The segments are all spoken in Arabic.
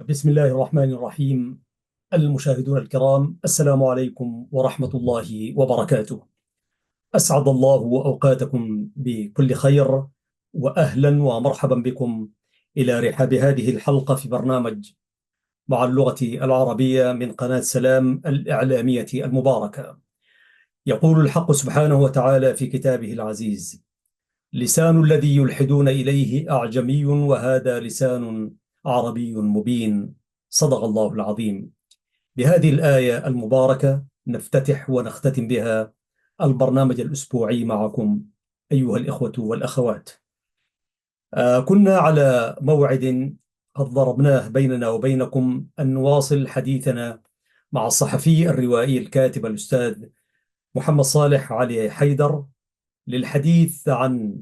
بسم الله الرحمن الرحيم. المشاهدون الكرام، السلام عليكم ورحمة الله وبركاته. أسعد الله أوقاتكم بكل خير، وأهلا ومرحبا بكم إلى رحاب هذه الحلقة في برنامج مع اللغة العربية من قناة سلام الإعلامية المباركة. يقول الحق سبحانه وتعالى في كتابه العزيز: لسان الذي يلحدون إليه أعجمي وهذا لسان عربي مبين. صدق الله العظيم. بهذه الآية المباركة نفتتح ونختتم بها البرنامج الأسبوعي معكم أيها الإخوة والأخوات. كنا على موعد قد ضربناه بيننا وبينكم أن نواصل حديثنا مع الصحفي الروائي الكاتب الأستاذ محمد صالح علي حيدر، للحديث عن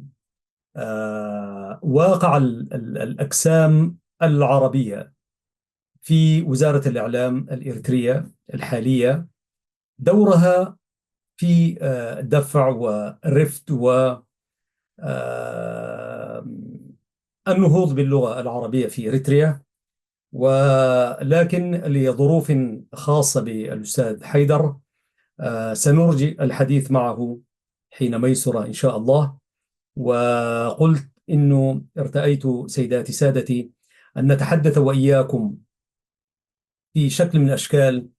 واقع الأقسام العربية في وزارة الإعلام الإريترية الحالية، دورها في دفع ورفد والنهوض باللغة العربية في إريتريا. ولكن لظروف خاصة بالأستاذ حيدر سنرجئ الحديث معه حين ميسر إن شاء الله. وقلت إنه ارتأيت سيداتي سادتي أن نتحدث وإياكم في شكل من أشكال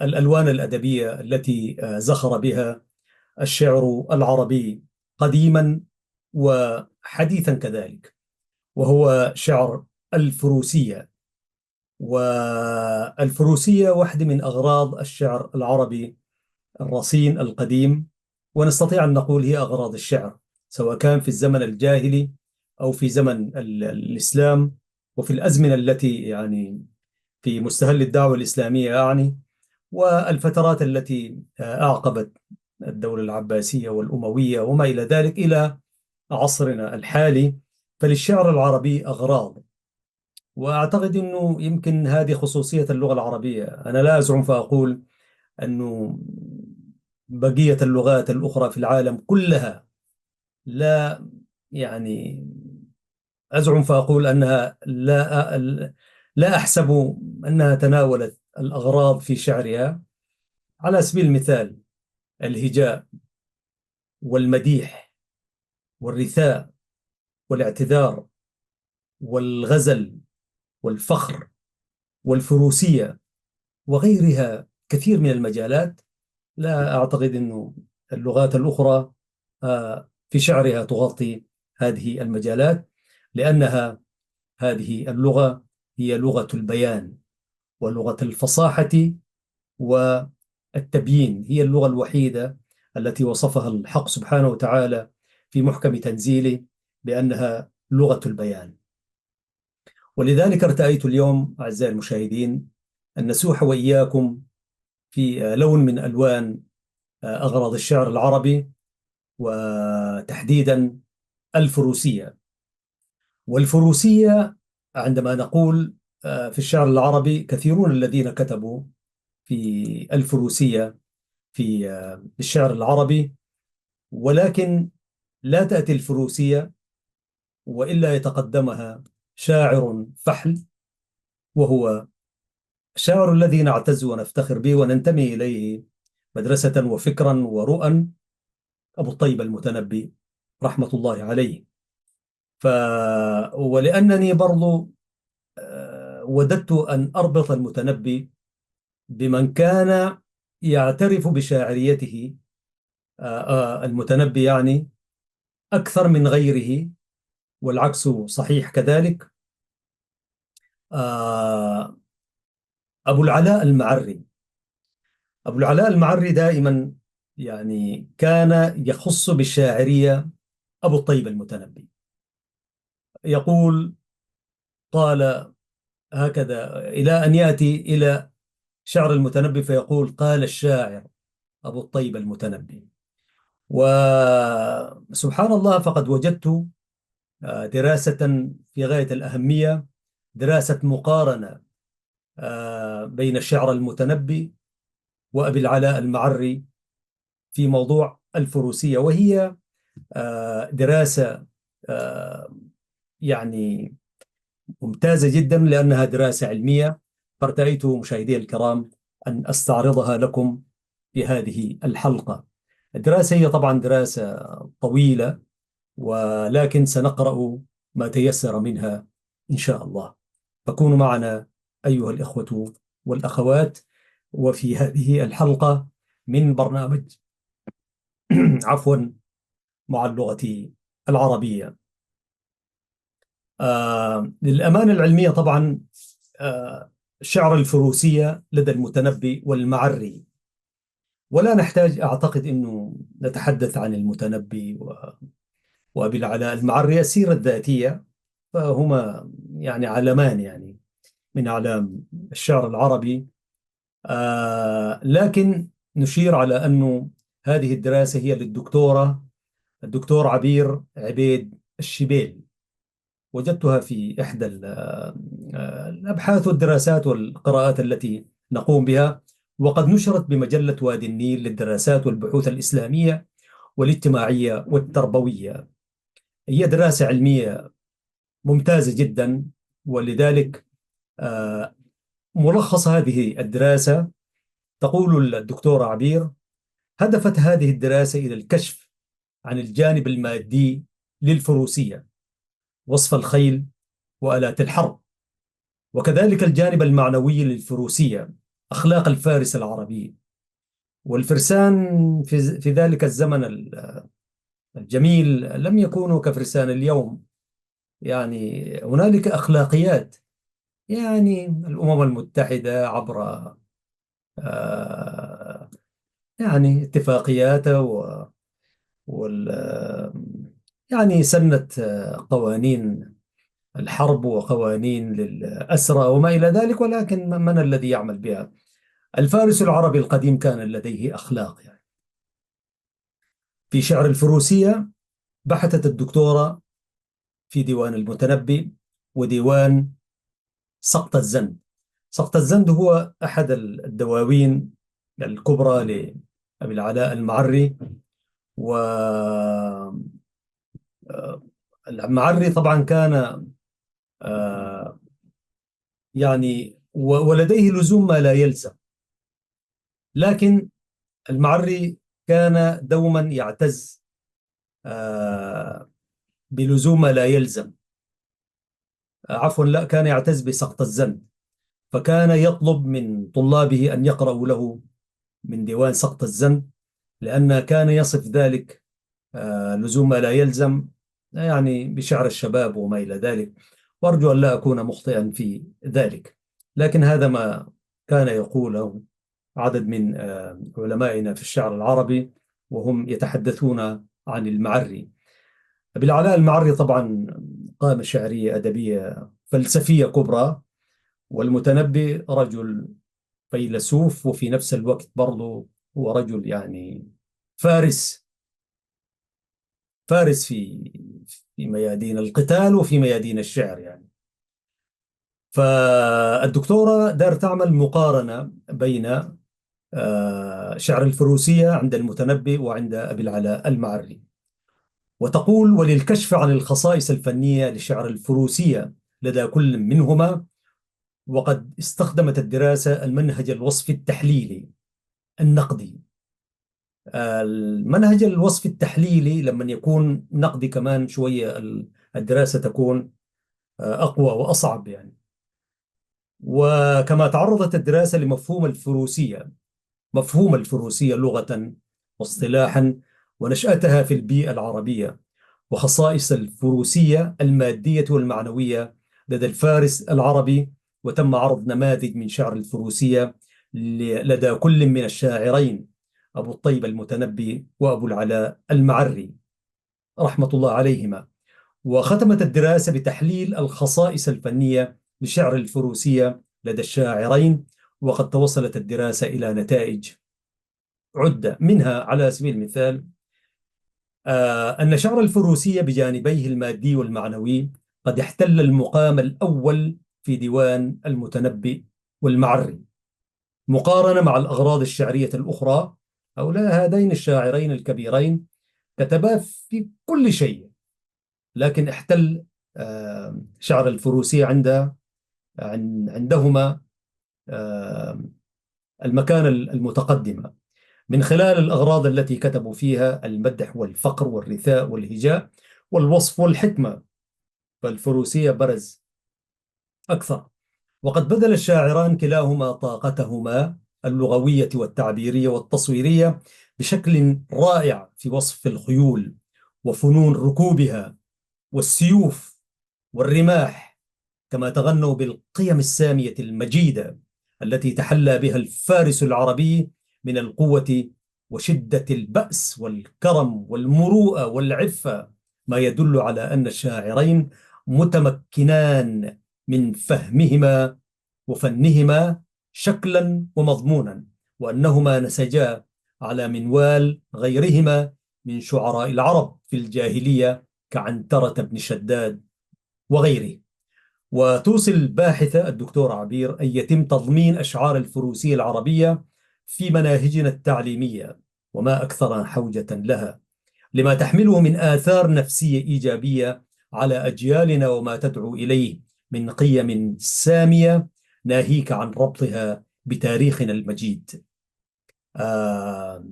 الألوان الأدبية التي زخر بها الشعر العربي قديما وحديثا كذلك، وهو شعر الفروسية. والفروسية واحدة من أغراض الشعر العربي الرصين القديم، ونستطيع أن نقول هي أغراض الشعر، سواء كان في الزمن الجاهلي أو في زمن الإسلام، وفي الأزمنة التي في مستهل الدعوة الإسلامية والفترات التي أعقبت الدولة العباسية والأموية وما إلى ذلك إلى عصرنا الحالي. فللشعر العربي أغراض، وأعتقد أنه يمكن هذه خصوصية اللغة العربية. أنا لا أزعم فأقول أنه بقية اللغات الأخرى في العالم كلها لا، يعني أزعم فأقول أنها لا أحسب أنها تناولت الأغراض في شعرها. على سبيل المثال الهجاء والمديح والرثاء والاعتذار والغزل والفخر والفروسية وغيرها كثير من المجالات. لا أعتقد أن اللغات الأخرى في شعرها تغطي هذه المجالات، لأنها هذه اللغة هي لغة البيان ولغة الفصاحة والتبيين. هي اللغة الوحيدة التي وصفها الحق سبحانه وتعالى في محكم تنزيله بأنها لغة البيان. ولذلك ارتأيت اليوم أعزائي المشاهدين أن نسوح وإياكم في لون من ألوان أغراض الشعر العربي، وتحديدا الفروسية. والفروسية عندما نقول في الشعر العربي، كثيرون الذين كتبوا في الفروسية في الشعر العربي، ولكن لا تأتي الفروسية وإلا يتقدمها شاعر فحل، وهو الشاعر الذي نعتز ونفتخر به وننتمي إليه مدرسة وفكرا ورؤى، أبو الطيب المتنبي رحمة الله عليه. ف... ولأنني برضو وددت أن أربط المتنبي بمن كان يعترف بشاعريته، المتنبي أكثر من غيره، والعكس صحيح كذلك. آه، أبو العلاء المعري. أبو العلاء المعري دائما كان يخص بالشاعرية أبو الطيب المتنبي. يقول قال هكذا إلى أن يأتي إلى شعر المتنبي فيقول: قال الشاعر أبو الطيب المتنبي. وسبحان الله، فقد وجدت دراسة في غاية الأهمية، دراسة مقارنة بين الشعر المتنبي وأبي العلاء المعري في موضوع الفروسية، وهي دراسة آه، يعني ممتازة جدا لأنها دراسة علمية، فارتأيت مشاهدي الكرام أن أستعرضها لكم في هذه الحلقة. الدراسة هي طبعا دراسة طويلة، ولكن سنقرأ ما تيسر منها إن شاء الله. فكونوا معنا أيها الإخوة والأخوات، وفي هذه الحلقة من برنامج عفوا مع اللغة العربية. للأمانة العلمية طبعا، شعر الفروسية لدى المتنبي والمعري، ولا نحتاج أعتقد أنه نتحدث عن المتنبي وأبي العلاء المعري السيرة الذاتية، فهما يعني علمان يعني من أعلام الشعر العربي. لكن نشير على أنه هذه الدراسة هي الدكتور عبير عبيد الشبيل. وجدتها في إحدى الأبحاث والدراسات والقراءات التي نقوم بها، وقد نشرت بمجلة وادي النيل للدراسات والبحوث الإسلامية والاجتماعية والتربوية. هي دراسة علمية ممتازة جدا، ولذلك آه، ملخص هذه الدراسة تقول الدكتورة عبير: هدفت هذه الدراسة إلى الكشف عن الجانب المادي للفروسية، وصف الخيل وآلات الحرب، وكذلك الجانب المعنوي للفروسية، أخلاق الفارس العربي. والفرسان في ذلك الزمن الجميل لم يكونوا كفرسان اليوم، يعني هنالك أخلاقيات، يعني الأمم المتحدة عبر آه، يعني اتفاقيات وال يعني سنت قوانين الحرب وقوانين للأسرى وما إلى ذلك، ولكن من الذي يعمل بها؟ الفارس العربي القديم كان لديه أخلاق يعني. في شعر الفروسية بحثت الدكتورة في ديوان المتنبي وديوان سقط الزند. سقط الزند هو أحد الدواوين الكبرى لأبي العلاء المعري. والمعري طبعا كان يعني ولديه لزوم ما لا يلزم، لكن المعري كان دوما يعتز بلزوم ما لا يلزم. عفوا، لا، كان يعتز بسقط الزند، فكان يطلب من طلابه أن يقرأوا له من ديوان سقط الزند، لأن كان يصف ذلك لزوم ما لا يلزم يعني بشعر الشباب وما إلى ذلك. وأرجو أن لا أكون مخطئا في ذلك، لكن هذا ما كان يقوله عدد من علمائنا في الشعر العربي وهم يتحدثون عن المعري. أبي العلاء المعري طبعا قامة شعرية أدبية فلسفية كبرى، والمتنبي رجل فيلسوف، وفي نفس الوقت برضه هو رجل يعني فارس، فارس في ميادين القتال وفي ميادين الشعر يعني. فالدكتورة دار تعمل مقارنة بين شعر الفروسية عند المتنبي وعند أبي العلاء المعري، وتقول: وللكشف عن الخصائص الفنية لشعر الفروسية لدى كل منهما، وقد استخدمت الدراسة المنهج الوصفي التحليلي النقدي. المنهج الوصفي التحليلي لما يكون نقدي كمان شوية الدراسة تكون أقوى وأصعب يعني. وكما تعرضت الدراسة لمفهوم الفروسية، مفهوم الفروسية لغة واصطلاحا ونشأتها في البيئة العربية، وخصائص الفروسية المادية والمعنوية لدى الفارس العربي. وتم عرض نماذج من شعر الفروسية لدى كل من الشاعرين أبو الطيب المتنبي وأبو العلاء المعري رحمة الله عليهما. وختمت الدراسة بتحليل الخصائص الفنية لشعر الفروسية لدى الشاعرين، وقد توصلت الدراسة إلى نتائج عدة، منها على سبيل المثال أن شعر الفروسية بجانبيه المادي والمعنوي قد احتل المقام الأول في ديوان المتنبي والمعري، مقارنة مع الأغراض الشعرية الأخرى. هؤلاء هذين الشاعرين الكبيرين كتبا في كل شيء، لكن احتل شعر الفروسية عندهما المكانة المتقدمة من خلال الأغراض التي كتبوا فيها: المدح والفقر والرثاء والهجاء والوصف والحكمة. فالفروسية برز أكثر. وقد بذل الشاعران كلاهما طاقتهما اللغوية والتعبيرية والتصويرية بشكل رائع في وصف الخيول وفنون ركوبها والسيوف والرماح، كما تغنوا بالقيم السامية المجيدة التي تحلى بها الفارس العربي من القوة وشدة البأس والكرم والمروءة والعفة، ما يدل على أن الشاعرين متمكنان من فهمهما وفنهما شكلا ومضمونا، وأنهما نسجا على منوال غيرهما من شعراء العرب في الجاهلية كعنترة بن شداد وغيره. وتوصي الباحثة الدكتورة عبير أن يتم تضمين أشعار الفروسية العربية في مناهجنا التعليمية، وما أكثر حوجة لها لما تحمله من آثار نفسية إيجابية على أجيالنا، وما تدعو إليه من قيم سامية، ناهيك عن ربطها بتاريخنا المجيد. آه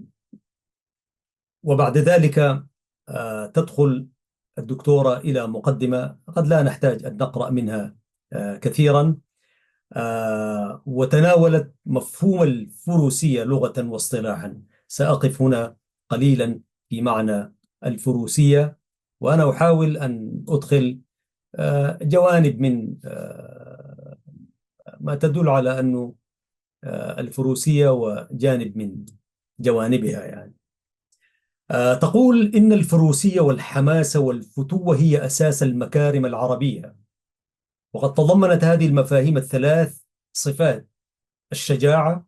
وبعد ذلك تدخل الدكتورة إلى مقدمة قد لا نحتاج أن نقرأ منها كثيرا، وتناولت مفهوم الفروسية لغة واصطلاحا. سأقف هنا قليلا في معنى الفروسية، وأنا أحاول أن أدخل جوانب من ما تدل على أنه الفروسية وجانب من جوانبها يعني. تقول إن الفروسية والحماسة والفتوة هي أساس المكارم العربية، وقد تضمنت هذه المفاهيم الثلاث صفات: الشجاعة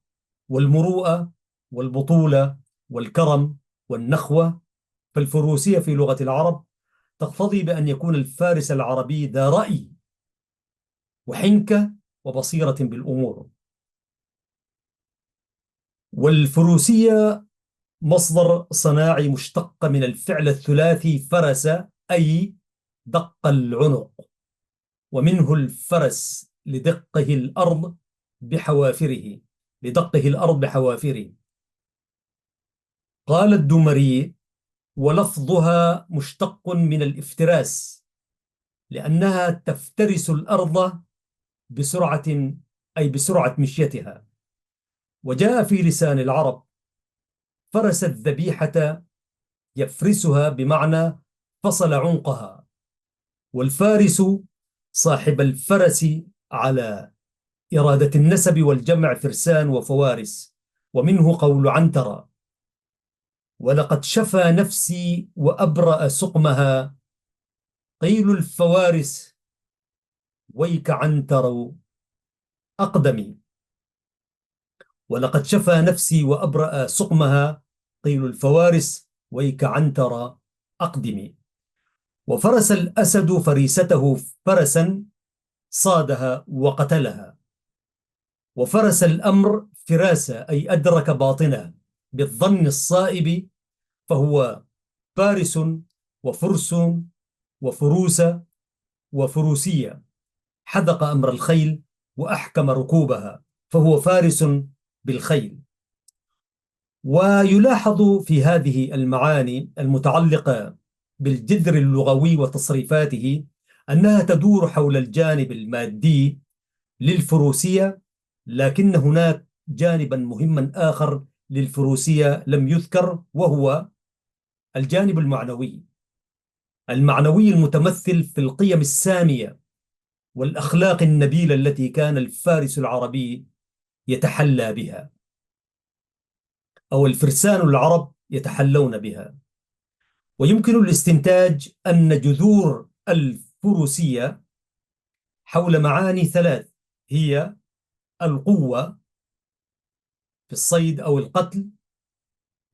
والمروءة والبطولة والكرم والنخوة. فالفروسية في لغة العرب تقتضي بأن يكون الفارس العربي ذا رأي وحنكة وبصيرة بالأمور. والفروسية مصدر صناعي مشتق من الفعل الثلاثي فرس، أي دق العنق، ومنه الفرس لدقه الأرض بحوافره قال الدمري: ولفظها مشتق من الافتراس، لأنها تفترس الأرض بسرعة، أي بسرعة مشيتها. وجاء في لسان العرب: فرس الذبيحة يفرسها بمعنى فصل عنقها. والفارس صاحب الفرس على إرادة النسب والجمع فرسان وفوارس. ومنه قول عنترة: ولقد شفى نفسي وأبرأ سقمها، قيل الفوارس ويك عنتر أقدمي. ولقد شفى نفسي وأبرأ سقمها، قيل الفوارس ويك عنتر أقدمي. وفرس الأسد فريسته فرسا صادها وقتلها. وفرس الأمر فراسة، أي أدرك باطنه بالظن الصائب، فهو فارس وفرس وفروسة وفروسية. حدق أمر الخيل وأحكم ركوبها، فهو فارس بالخيل. ويلاحظ في هذه المعاني المتعلقة بالجذر اللغوي وتصريفاته أنها تدور حول الجانب المادي للفروسية، لكن هناك جانبا مهما آخر للفروسية لم يذكر، وهو الجانب المعنوي المتمثل في القيم السامية والأخلاق النبيلة التي كان الفارس العربي يتحلى بها، أو الفرسان العرب يتحلون بها. ويمكن الاستنتاج أن جذور الفروسية حول معاني ثلاث، هي القوة في الصيد أو القتل،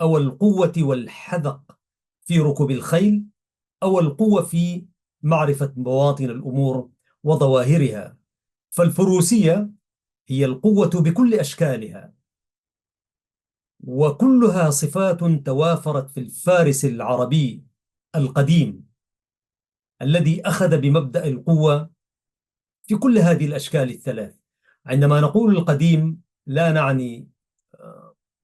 أو القوة والحذق في ركوب الخيل، أو القوة في معرفة مواطن الأمور وظواهرها. فالفروسية هي القوة بكل أشكالها، وكلها صفات توافرت في الفارس العربي القديم الذي أخذ بمبدأ القوة في كل هذه الأشكال الثلاث. عندما نقول القديم لا نعني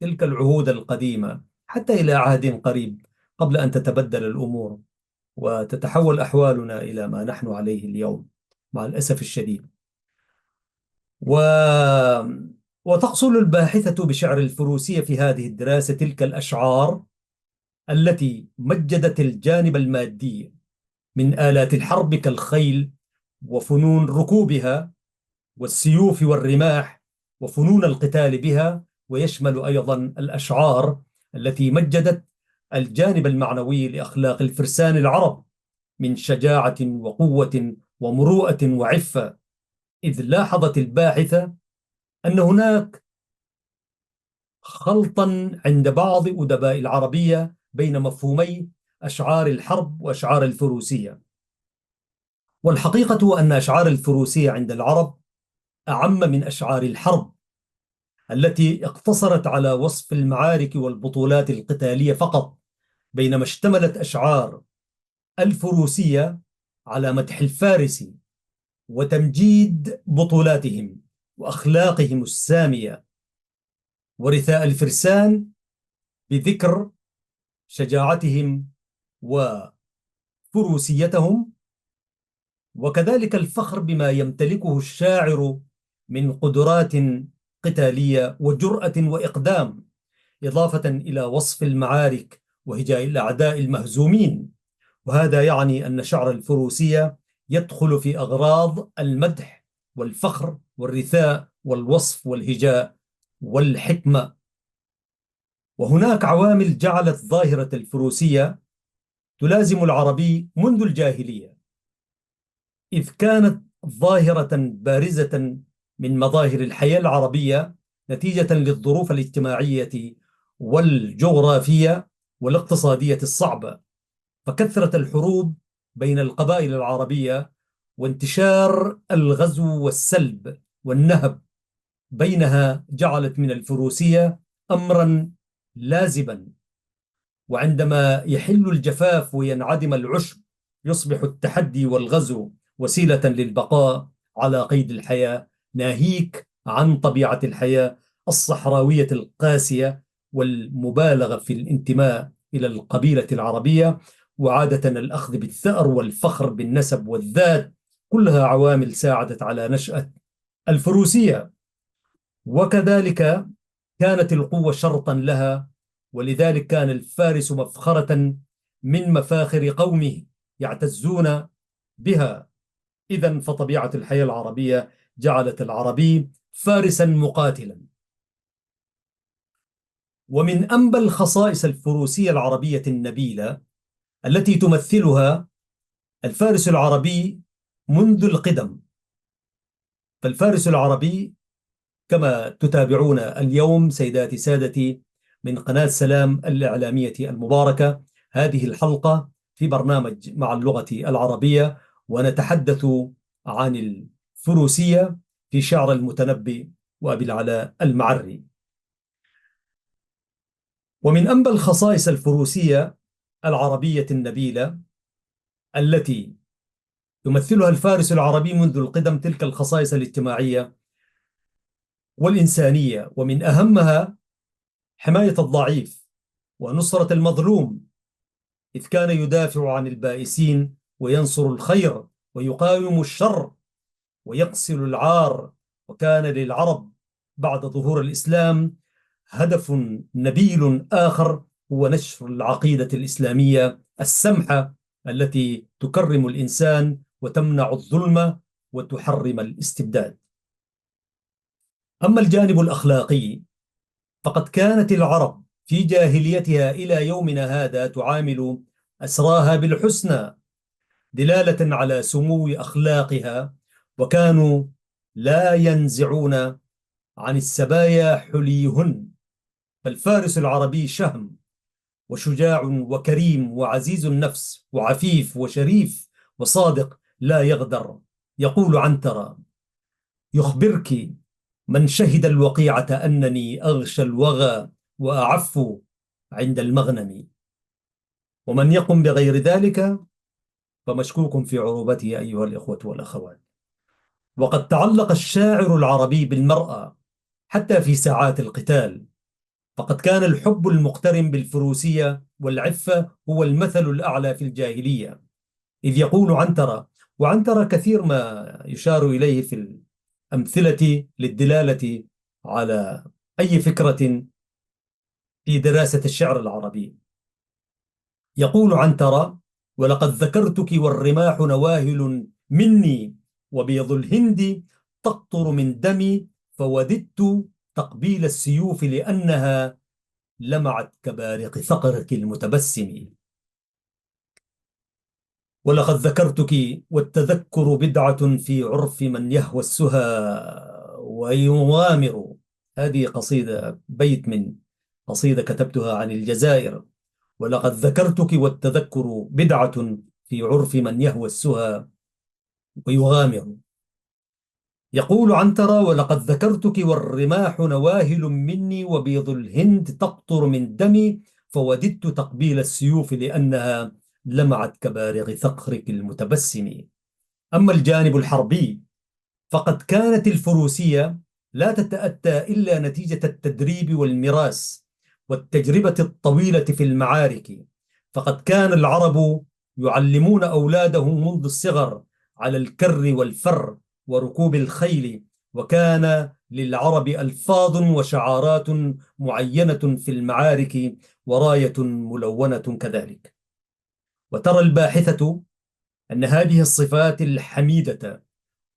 تلك العهود القديمة، حتى إلى عهد قريب قبل أن تتبدل الأمور وتتحول أحوالنا إلى ما نحن عليه اليوم مع الأسف الشديد. و... وتقصد الباحثة بشعر الفروسية في هذه الدراسة تلك الأشعار التي مجدت الجانب المادي من آلات الحرب كالخيل وفنون ركوبها والسيوف والرماح وفنون القتال بها، ويشمل أيضا الأشعار التي مجدت الجانب المعنوي لأخلاق الفرسان العرب من شجاعة وقوة ومروءة وعفة. إذ لاحظت الباحثة أن هناك خلطا عند بعض أدباء العربية بين مفهومي أشعار الحرب وأشعار الفروسية. والحقيقة أن أشعار الفروسية عند العرب أعم من أشعار الحرب التي اقتصرت على وصف المعارك والبطولات القتالية فقط، بينما اشتملت أشعار الفروسية على مدح الفارس وتمجيد بطولاتهم وأخلاقهم السامية ورثاء الفرسان، بذكر شجاعتهم وفروسيتهم، وكذلك الفخر بما يمتلكه الشاعر من قدرات قتالية وجرأة وإقدام، إضافة إلى وصف المعارك وهجاء الأعداء المهزومين. وهذا يعني أن شعر الفروسية يدخل في أغراض المدح والفخر والرثاء والوصف والهجاء والحكمة. وهناك عوامل جعلت ظاهرة الفروسية تلازم العربي منذ الجاهلية، إذ كانت ظاهرة بارزة من مظاهر الحياة العربية نتيجة للظروف الاجتماعية والجغرافية والاقتصادية الصعبة. فكثرة الحروب بين القبائل العربية وانتشار الغزو والسلب والنهب بينها جعلت من الفروسية أمرا لازما. وعندما يحل الجفاف وينعدم العشب يصبح التحدي والغزو وسيلة للبقاء على قيد الحياة، ناهيك عن طبيعة الحياة الصحراوية القاسية والمبالغة في الانتماء إلى القبيلة العربية، وعادة الأخذ بالثأر والفخر بالنسب والذات، كلها عوامل ساعدت على نشأة الفروسية. وكذلك كانت القوة شرطا لها، ولذلك كان الفارس مفخرة من مفاخر قومه يعتزون بها. إذن فطبيعة الحياة العربية جعلت العربي فارسا مقاتلا. ومن أنبل خصائص الفروسية العربية النبيلة التي تمثلها الفارس العربي منذ القدم. فالفارس العربي كما تتابعون اليوم سيداتي سادتي من قناة سلام الإعلامية المباركة هذه الحلقة في برنامج مع اللغة العربية، ونتحدث عن الفروسية في شعر المتنبي وأبي العلاء المعري. ومن أنبل خصائص الفروسية العربية النبيلة التي يمثلها الفارس العربي منذ القدم تلك الخصائص الاجتماعية والإنسانية، ومن أهمها حماية الضعيف ونصرة المظلوم، إذ كان يدافع عن البائسين وينصر الخير ويقاوم الشر ويقصل العار. وكان للعرب بعد ظهور الإسلام هدف نبيل آخر هو نشر العقيدة الإسلامية السمحة التي تكرم الإنسان وتمنع الظلم وتحرم الاستبداد. أما الجانب الأخلاقي فقد كانت العرب في جاهليتها إلى يومنا هذا تعامل أسراها بالحسنى دلالة على سمو أخلاقها، وكانوا لا ينزعون عن السبايا حليهن. فالفارس العربي شهم وشجاع وكريم وعزيز النفس وعفيف وشريف وصادق لا يغدر. يقول عنترة: يخبرك من شهد الوقيعة أنني أغشى الوغى وأعف عند المغنم. ومن يقم بغير ذلك فمشكوك في عروبته أيها الإخوة والأخوات. وقد تعلق الشاعر العربي بالمرأة حتى في ساعات القتال، فقد كان الحب المقترن بالفروسية والعفة هو المثل الأعلى في الجاهلية، إذ يقول عنترة، وعنترة كثير ما يشار إليه في الأمثلة للدلالة على أي فكرة في دراسة الشعر العربي. يقول عنترة: ولقد ذكرتك والرماح نواهل مني، وبيض الهند تقطر من دمي، فوددت تقبيل السيوف لأنها لمعت كبارق ثغرك المتبسم. ولقد ذكرتك والتذكر بدعة في عرف من يهوى السهى ويغامر. هذه قصيدة، بيت من قصيدة كتبتها عن الجزائر. ولقد ذكرتك والتذكر بدعة في عرف من يهوى السهى ويغامر. يقول عنترة: ولقد ذكرتك والرماح نواهل مني، وبيض الهند تقطر من دمي، فوددت تقبيل السيوف لأنها لمعت كبارغ ثغرك المتبسم. أما الجانب الحربي فقد كانت الفروسية لا تتأتى إلا نتيجة التدريب والمراس والتجربة الطويلة في المعارك، فقد كان العرب يعلمون أولادهم منذ الصغر على الكر والفر وركوب الخيل، وكان للعرب ألفاظ وشعارات معينة في المعارك وراية ملونة كذلك. وترى الباحثة أن هذه الصفات الحميدة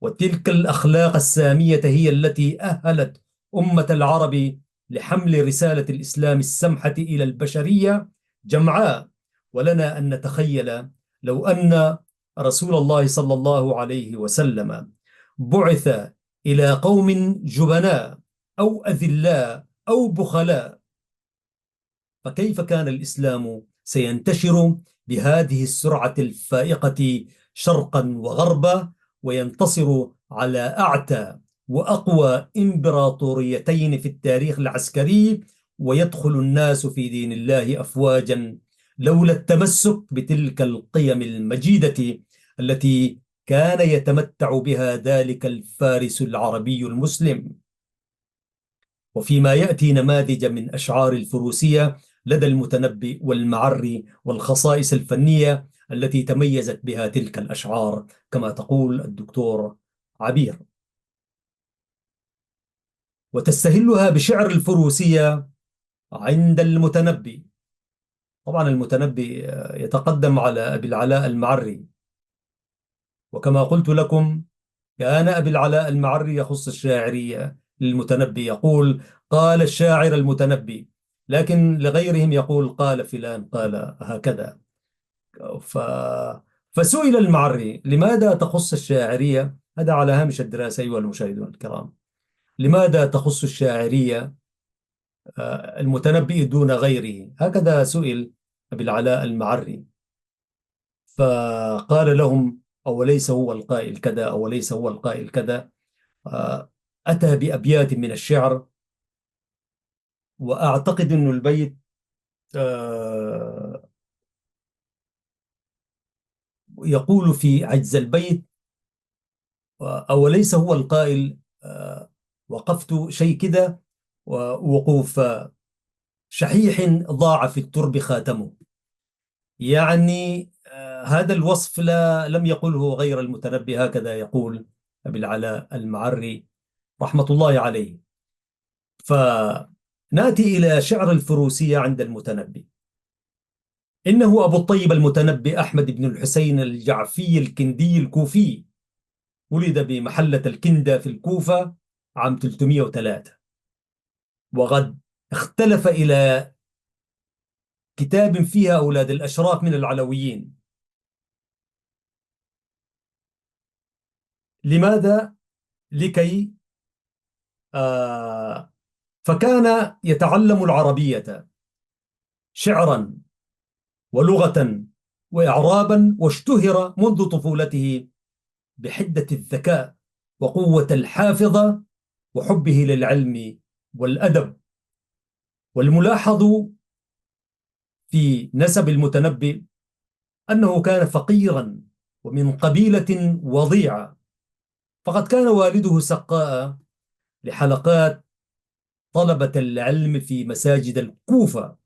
وتلك الأخلاق السامية هي التي أهلت أمة العرب لحمل رسالة الإسلام السمحة إلى البشرية جمعاء. ولنا أن نتخيل لو أن رسول الله صلى الله عليه وسلم بعث إلى قوم جبناء أو أذلاء أو بخلاء، فكيف كان الإسلام سينتشر بهذه السرعة الفائقة شرقا وغربا، وينتصر على أعتى وأقوى إمبراطوريتين في التاريخ العسكري، ويدخل الناس في دين الله أفواجا، لولا التمسك بتلك القيم المجيدة التي كان يتمتع بها ذلك الفارس العربي المسلم. وفيما يأتي نماذج من أشعار الفروسية لدى المتنبي والمعري والخصائص الفنية التي تميزت بها تلك الأشعار كما تقول الدكتور عبير. وتستهلها بشعر الفروسية عند المتنبي. طبعا المتنبي يتقدم على أبي العلاء المعري، وكما قلت لكم كان أبي العلاء المعري يخص الشاعرية للمتنبي، يقول: قال الشاعر المتنبي، لكن لغيرهم يقول قال فلان قال هكذا. ف... فسئل المعري: لماذا تخص الشاعرية؟ هذا على هامش الدراسة أيها المشاهدون الكرام. لماذا تخص الشاعرية المتنبي دون غيره؟ هكذا سئل أبي العلاء المعري، فقال لهم: أوليس هو القائل كذا، أوليس هو القائل كذا. أتى بأبيات من الشعر، وأعتقد أن البيت يقول في عجز البيت: أوليس هو القائل وقفت شيء كذا، وقوف شحيح ضاع في الترب خاتمه. يعني هذا الوصف لم يقله غير المتنبي، هكذا يقول أبي العلاء المعري رحمة الله عليه. فنأتي إلى شعر الفروسية عند المتنبي. إنه أبو الطيب المتنبي أحمد بن الحسين الجعفي الكندي الكوفي، ولد بمحلة الكندة في الكوفة عام 303، وقد اختلف إلى كتاب فيها أولاد الأشراف من العلويين. لماذا؟ لكي فكان يتعلم العربية شعرا ولغة وإعرابا، واشتهر منذ طفولته بحدة الذكاء وقوة الحافظة وحبه للعلم والأدب. والملاحظ في نسب المتنبي أنه كان فقيرا ومن قبيلة وضيعة، فقد كان والده سقاء لحلقات طلبة العلم في مساجد الكوفة،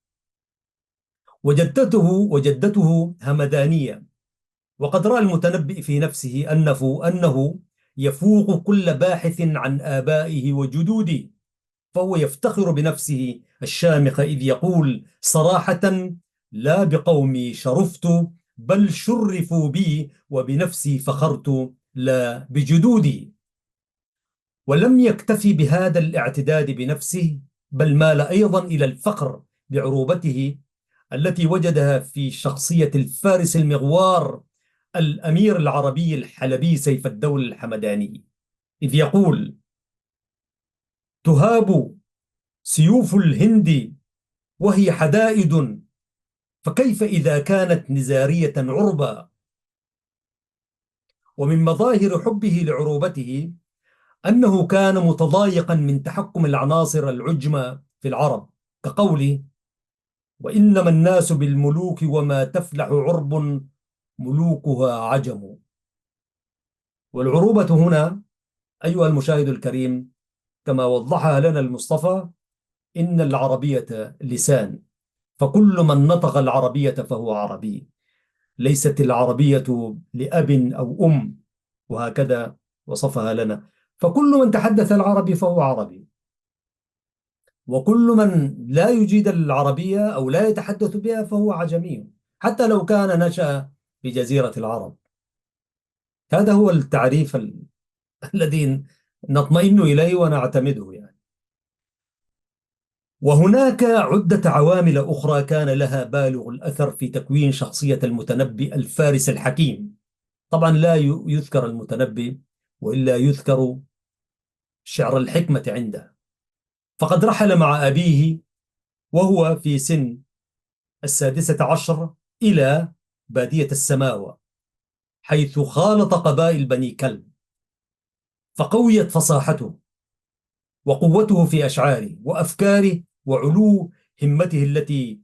وجدته همدانية. وقد رأى المتنبئ في نفسه أنه يفوق كل باحث عن آبائه وجدوده، فهو يفتخر بنفسه الشامخة إذ يقول صراحة: لا بقومي شرفت، بل شرفوا بي، وبنفسي فخرت لا بجدودي. ولم يكتفي بهذا الاعتداد بنفسه، بل مال أيضا إلى الفخر بعروبته التي وجدها في شخصية الفارس المغوار الأمير العربي الحلبي سيف الدولة الحمداني، إذ يقول: تهاب سيوف الهند وهي حدائد، فكيف إذا كانت نزارية عربا. ومن مظاهر حبه لعروبته أنه كان متضايقا من تحكم العناصر العجمة في العرب، كقوله: وإنما الناس بالملوك وما تفلح عرب ملوكها عجم. والعروبة هنا أيها المشاهد الكريم كما وضحها لنا المصطفى، إن العربية لسان، فكل من نطق العربية فهو عربي، ليست العربية لأب أو أم، وهكذا وصفها لنا. فكل من تحدث العربي فهو عربي، وكل من لا يجيد العربية أو لا يتحدث بها فهو عجمي، حتى لو كان نشأ في جزيرة العرب. هذا هو التعريف الذي نطمئن إليه ونعتمده يعني. وهناك عدة عوامل أخرى كان لها بالغ الأثر في تكوين شخصية المتنبي الفارس الحكيم. طبعا لا يذكر المتنبي، وإلا يذكر شعر الحكمة عنده. فقد رحل مع أبيه وهو في سن 16 إلى بادية السماوة، حيث خالط قبائل بني كلب، فقويت فصاحته وقوته في أشعاره وأفكاره وعلو همته التي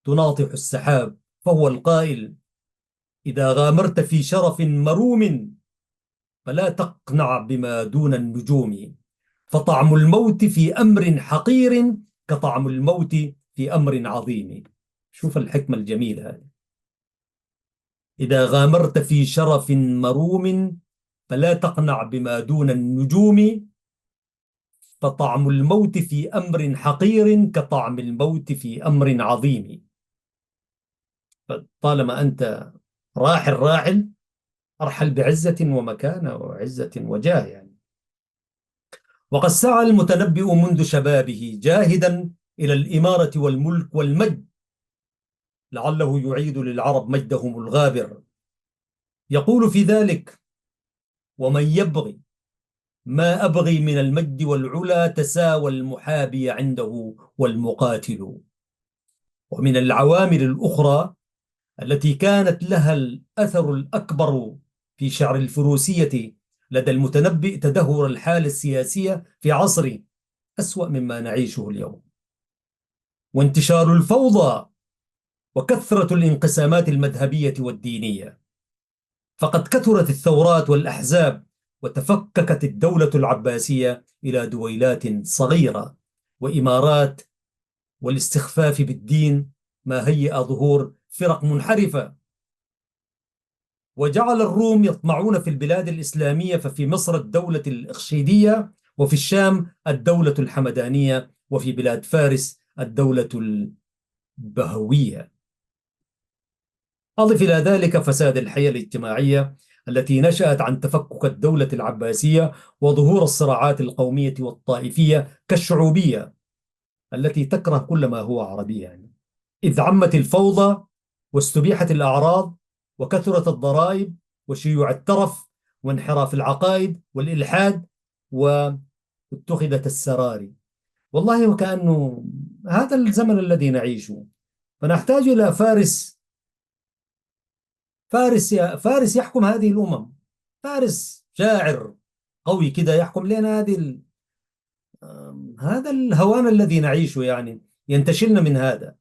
تناطح السحاب. فهو القائل: إذا غامرت في شرف مروم فلا تقنع بما دون النجوم، فطعم الموت في أمر حقير كطعم الموت في أمر عظيم. شوف الحكمة الجميلة هذه: إذا غامرت في شرف مروم فلا تقنع بما دون النجوم، فطعم الموت في أمر حقير كطعم الموت في أمر عظيم. طالما أنت راحل أرحل بعزة ومكانة وعزة وجاه يعني. وقد سعى المتنبئ منذ شبابه جاهدا إلى الإمارة والملك والمجد، لعله يعيد للعرب مجدهم الغابر. يقول في ذلك: ومن يبغي ما أبغي من المجد والعلا تساوى المحابي عنده والمقاتل. ومن العوامل الأخرى التي كانت لها الأثر الأكبر في شعر الفروسية لدى المتنبئ تدهور الحالة السياسية في عصر أسوأ مما نعيشه اليوم، وانتشار الفوضى وكثرة الانقسامات المذهبية والدينية. فقد كثرت الثورات والأحزاب، وتفككت الدولة العباسية إلى دويلات صغيرة وإمارات، والاستخفاف بالدين ما هيئ ظهور فرق منحرفة. وجعل الروم يطمعون في البلاد الإسلامية، ففي مصر الدولة الإخشيدية، وفي الشام الدولة الحمدانية، وفي بلاد فارس الدولة البهوية. أضف إلى ذلك فساد الحياة الاجتماعية التي نشأت عن تفكك الدولة العباسية وظهور الصراعات القومية والطائفية كالشعوبية التي تكره كل ما هو عربي يعني. إذ عمت الفوضى واستبيحت الأعراض وكثرت الضرائب وشيوع الترف وانحراف العقائد والإلحاد، واتخذت السراري. والله وكأنه هذا الزمن الذي نعيشه. فنحتاج إلى فارس يحكم هذه الأمم، فارس شاعر قوي كده يحكم لنا هذا الهوان الذي نعيشه يعني، ينتشلنا من هذا.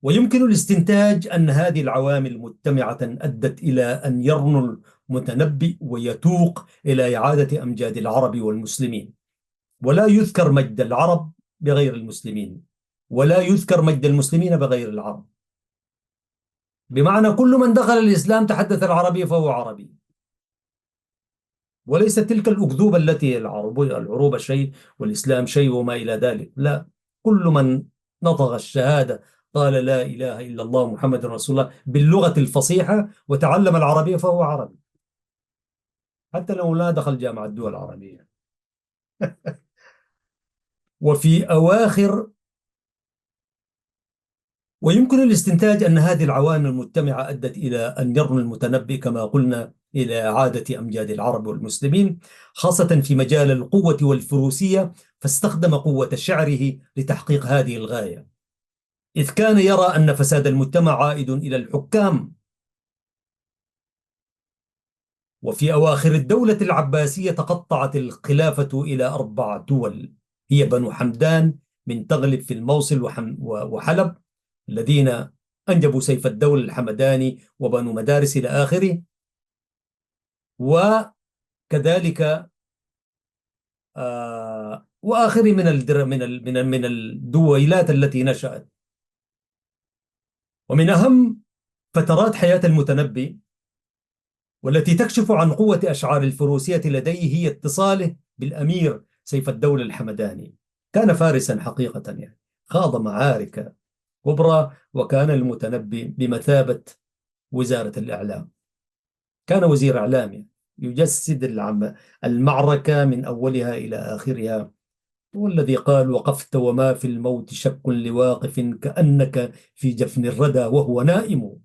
ويمكن الاستنتاج أن هذه العوامل مجتمعة أدت إلى أن يرنو المتنبي ويتوق إلى إعادة أمجاد العرب والمسلمين، ولا يذكر مجد العرب بغير المسلمين، ولا يذكر مجد المسلمين بغير العرب. بمعنى كل من دخل الإسلام تحدث العربية فهو عربي، وليس تلك الأكذوبة التي العروبة شيء والإسلام شيء وما إلى ذلك. لا، كل من نطق الشهادة، قال لا إله إلا الله محمد رسول الله باللغة الفصيحة وتعلم العربية فهو عربي، حتى لو لا دخل جامعة الدول العربية. وفي أواخر ويمكن الاستنتاج أن هذه العوامل المجتمعة أدت إلى أن يرمي المتنبي كما قلنا إلى إعادة أمجاد العرب والمسلمين، خاصة في مجال القوة والفروسية، فاستخدم قوة شعره لتحقيق هذه الغاية، إذ كان يرى أن فساد المجتمع عائد إلى الحكام. وفي أواخر الدولة العباسية تقطعت الخلافة إلى 4 دول، هي بنو حمدان من تغلب في الموصل وحلب، الذين أنجبوا سيف الدولة الحمداني وبنو مدارس إلى آخره، وكذلك وآخر من الدويلات التي نشأت. ومن أهم فترات حياة المتنبي والتي تكشف عن قوة أشعار الفروسية لديه هي اتصاله بالأمير سيف الدولة الحمداني. كان فارسا حقيقة، يعني خاض معارك كبرى، وكان المتنبي بمثابة وزارة الإعلام، كان وزير إعلام، يعني يجسد المعركة من أولها إلى آخرها. والذي قال وقفت وما في الموت شك لواقف كأنك في جفن الردى وهو نائم.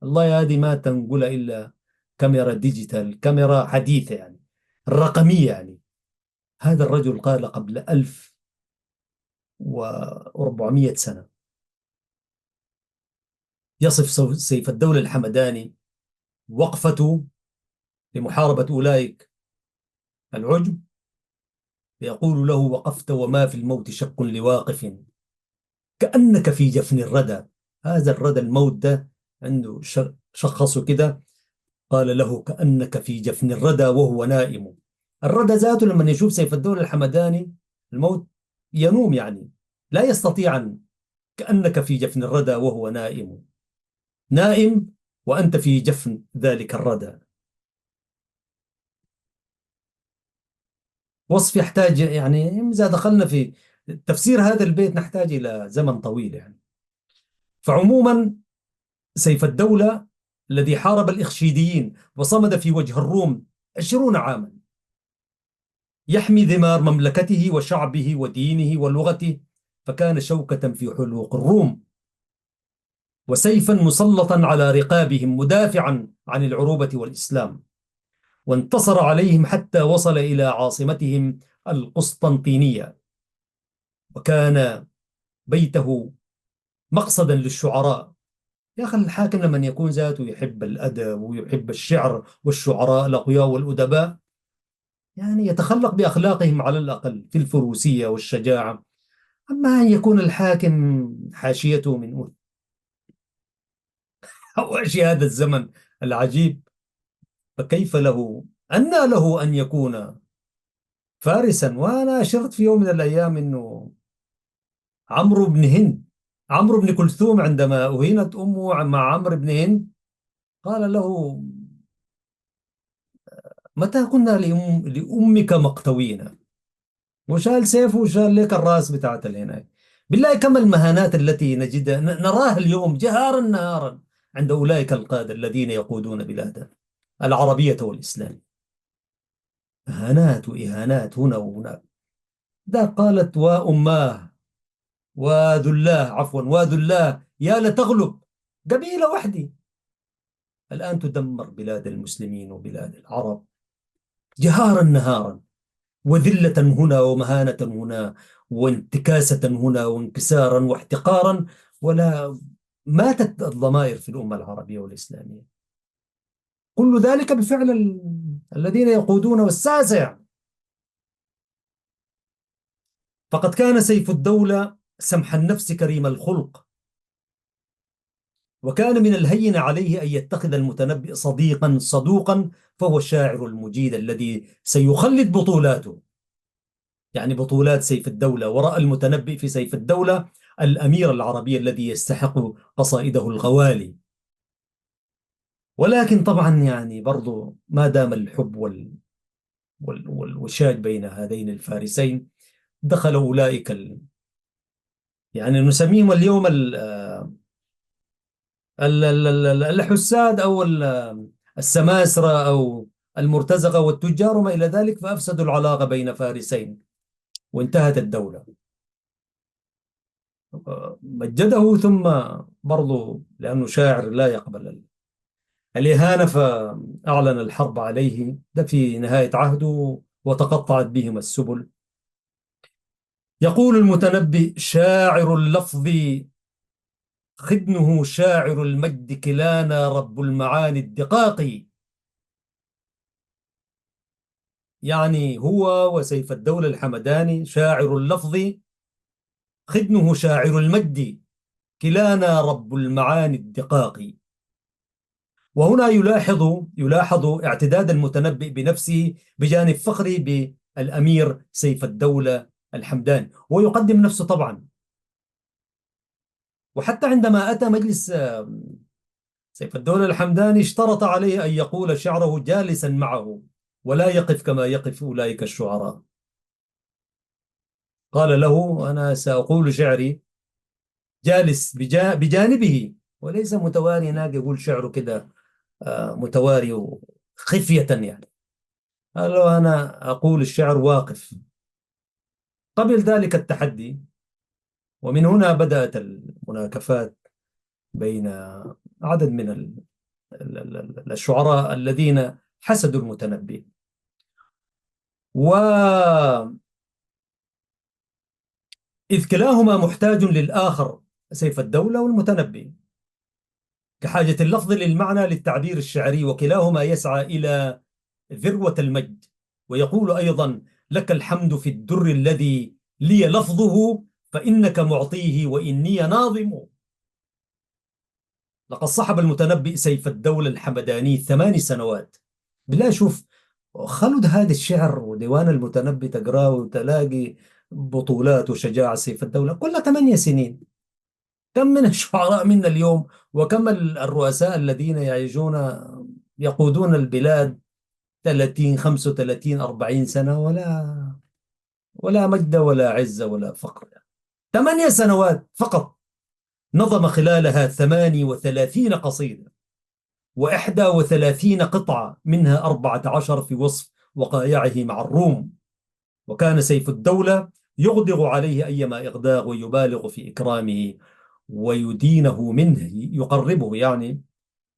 الله، هذه ما تنقل إلا كاميرا ديجيتال، كاميرا حديثة يعني، الرقمية يعني. هذا الرجل قال قبل 1400 سنة، يصف سيف الدولة الحمداني وقفته لمحاربة أولئك العجب، يقول له وقفت وما في الموت شك لواقف كأنك في جفن الردى. هذا الردى، الموت ده عنده شخصه كده، قال له كأنك في جفن الردى وهو نائم. الردى ذاته لما يشوف سيف الدولة الحمداني الموت ينوم، يعني لا يستطيع أن، كأنك في جفن الردى وهو نائم، نائم وأنت في جفن ذلك الردى. وصف يحتاج، يعني إذا دخلنا في تفسير هذا البيت نحتاج إلى زمن طويل يعني. فعموما سيف الدولة الذي حارب الإخشيديين وصمد في وجه الروم 20 عاما، يحمي ذمار مملكته وشعبه ودينه ولغته، فكان شوكة في حلوق الروم وسيفا مسلطا على رقابهم مدافعا عن العروبة والإسلام، وانتصر عليهم حتى وصل إلى عاصمتهم القسطنطينية، وكان بيته مقصدا للشعراء. يا أخي، الحاكم لمن يكون ذاته يحب الأدب ويحب الشعر والشعراء الأقوياء والأدباء، يعني يتخلق بأخلاقهم على الأقل في الفروسية والشجاعة. أما أن يكون الحاكم حاشيته من أواشي هذا الزمن العجيب، فكيف له، أنى له أن يكون فارسا؟ وأنا أشرت في يوم من الأيام أنه عمرو بن هند، عمرو بن كلثوم، عندما أهينت أمه مع عمرو بن هند، قال له متى كنا لأمك مقتوين؟ وشال سيفه وشال لك الراس بتاعت هنا. بالله كم المهانات التي نجدها نراها اليوم جهارا نهارا عند أولئك القادة الذين يقودون بلادنا العربية والإسلام. إهانات وإهانات هنا وهناك. ده قالت وأماه وذلاه، عفوا وذلاه يا لتغلب قبيلة وحدي، الآن تدمر بلاد المسلمين وبلاد العرب جهارا نهارا، وذلة هنا ومهانة هنا وانتكاسة هنا وانكسارا واحتقارا، ولا ماتت الضمائر في الأمة العربية والإسلامية. كل ذلك بفعل الذين يقودون والساسة يعني. فقد كان سيف الدولة سمح النفس كريم الخلق، وكان من الهين عليه أن يتخذ المتنبي صديقا صدوقا، فهو الشاعر المجيد الذي سيخلد بطولاته، يعني بطولات سيف الدولة، ورأى المتنبي في سيف الدولة الأمير العربي الذي يستحق قصائده الغوالي. ولكن طبعا يعني برضو ما دام الحب والوشاج بين هذين الفارسين، دخل أولئك يعني نسميهم اليوم الحساد أو السماسرة أو المرتزقة والتجار وما إلى ذلك، فأفسدوا العلاقة بين فارسين وانتهت الدولة. مجده، ثم برضو لأنه شاعر لا يقبل الإهانة فأعلن الحرب عليه، ده في نهاية عهده، وتقطعت بهم السبل. يقول المتنبي: شاعر اللفظ خدنه شاعر المجد، كلانا رب المعاني الدقاق. يعني هو وسيف الدولة الحمداني شاعر اللفظ، خدنه شاعر المجد، كلانا رب المعاني الدقاق. وهنا يلاحظ اعتداد المتنبئ بنفسه بجانب فخره بالأمير سيف الدولة الحمداني، ويقدم نفسه طبعا. وحتى عندما أتى مجلس سيف الدولة الحمداني اشترط عليه أن يقول شعره جالسا معه، ولا يقف كما يقف أولئك الشعراء. قال له: أنا سأقول شعري جالس بجانبه، وليس متواري هناك يقول شعره كده متواري خفية يعني. قال له: أنا أقول الشعر واقف. قبل ذلك التحدي، ومن هنا بدأت المناكفات بين عدد من الشعراء الذين حسدوا المتنبي. وإذ كلاهما محتاج للآخر، سيف الدولة والمتنبي، كحاجة اللفظ للمعنى للتعبير الشعري، وكلاهما يسعى إلى ذروة المجد. ويقول أيضا: لك الحمد في الدر الذي لي لفظه، فإنك معطيه وإني ناظم. لقد صحب المتنبي سيف الدولة الحمداني 8 سنوات. بالله شوف، خلد هذا الشعر وديوان المتنبي تقراه وتلاقي بطولات وشجاعة سيف الدولة كلها 8 سنين. كم من الشعراء منا اليوم، وكم الرؤساء الذين يعيشون يقودون البلاد 30 35 40 سنة، ولا مجد ولا عزة ولا فقر. 8 سنوات فقط نظم خلالها 38 قصيدة و31 قطعة، منها 14 في وصف وقائعه مع الروم. وكان سيف الدولة يغدق عليه أيما إغداق، ويبالغ في إكرامه ويدينه منه، يقربه يعني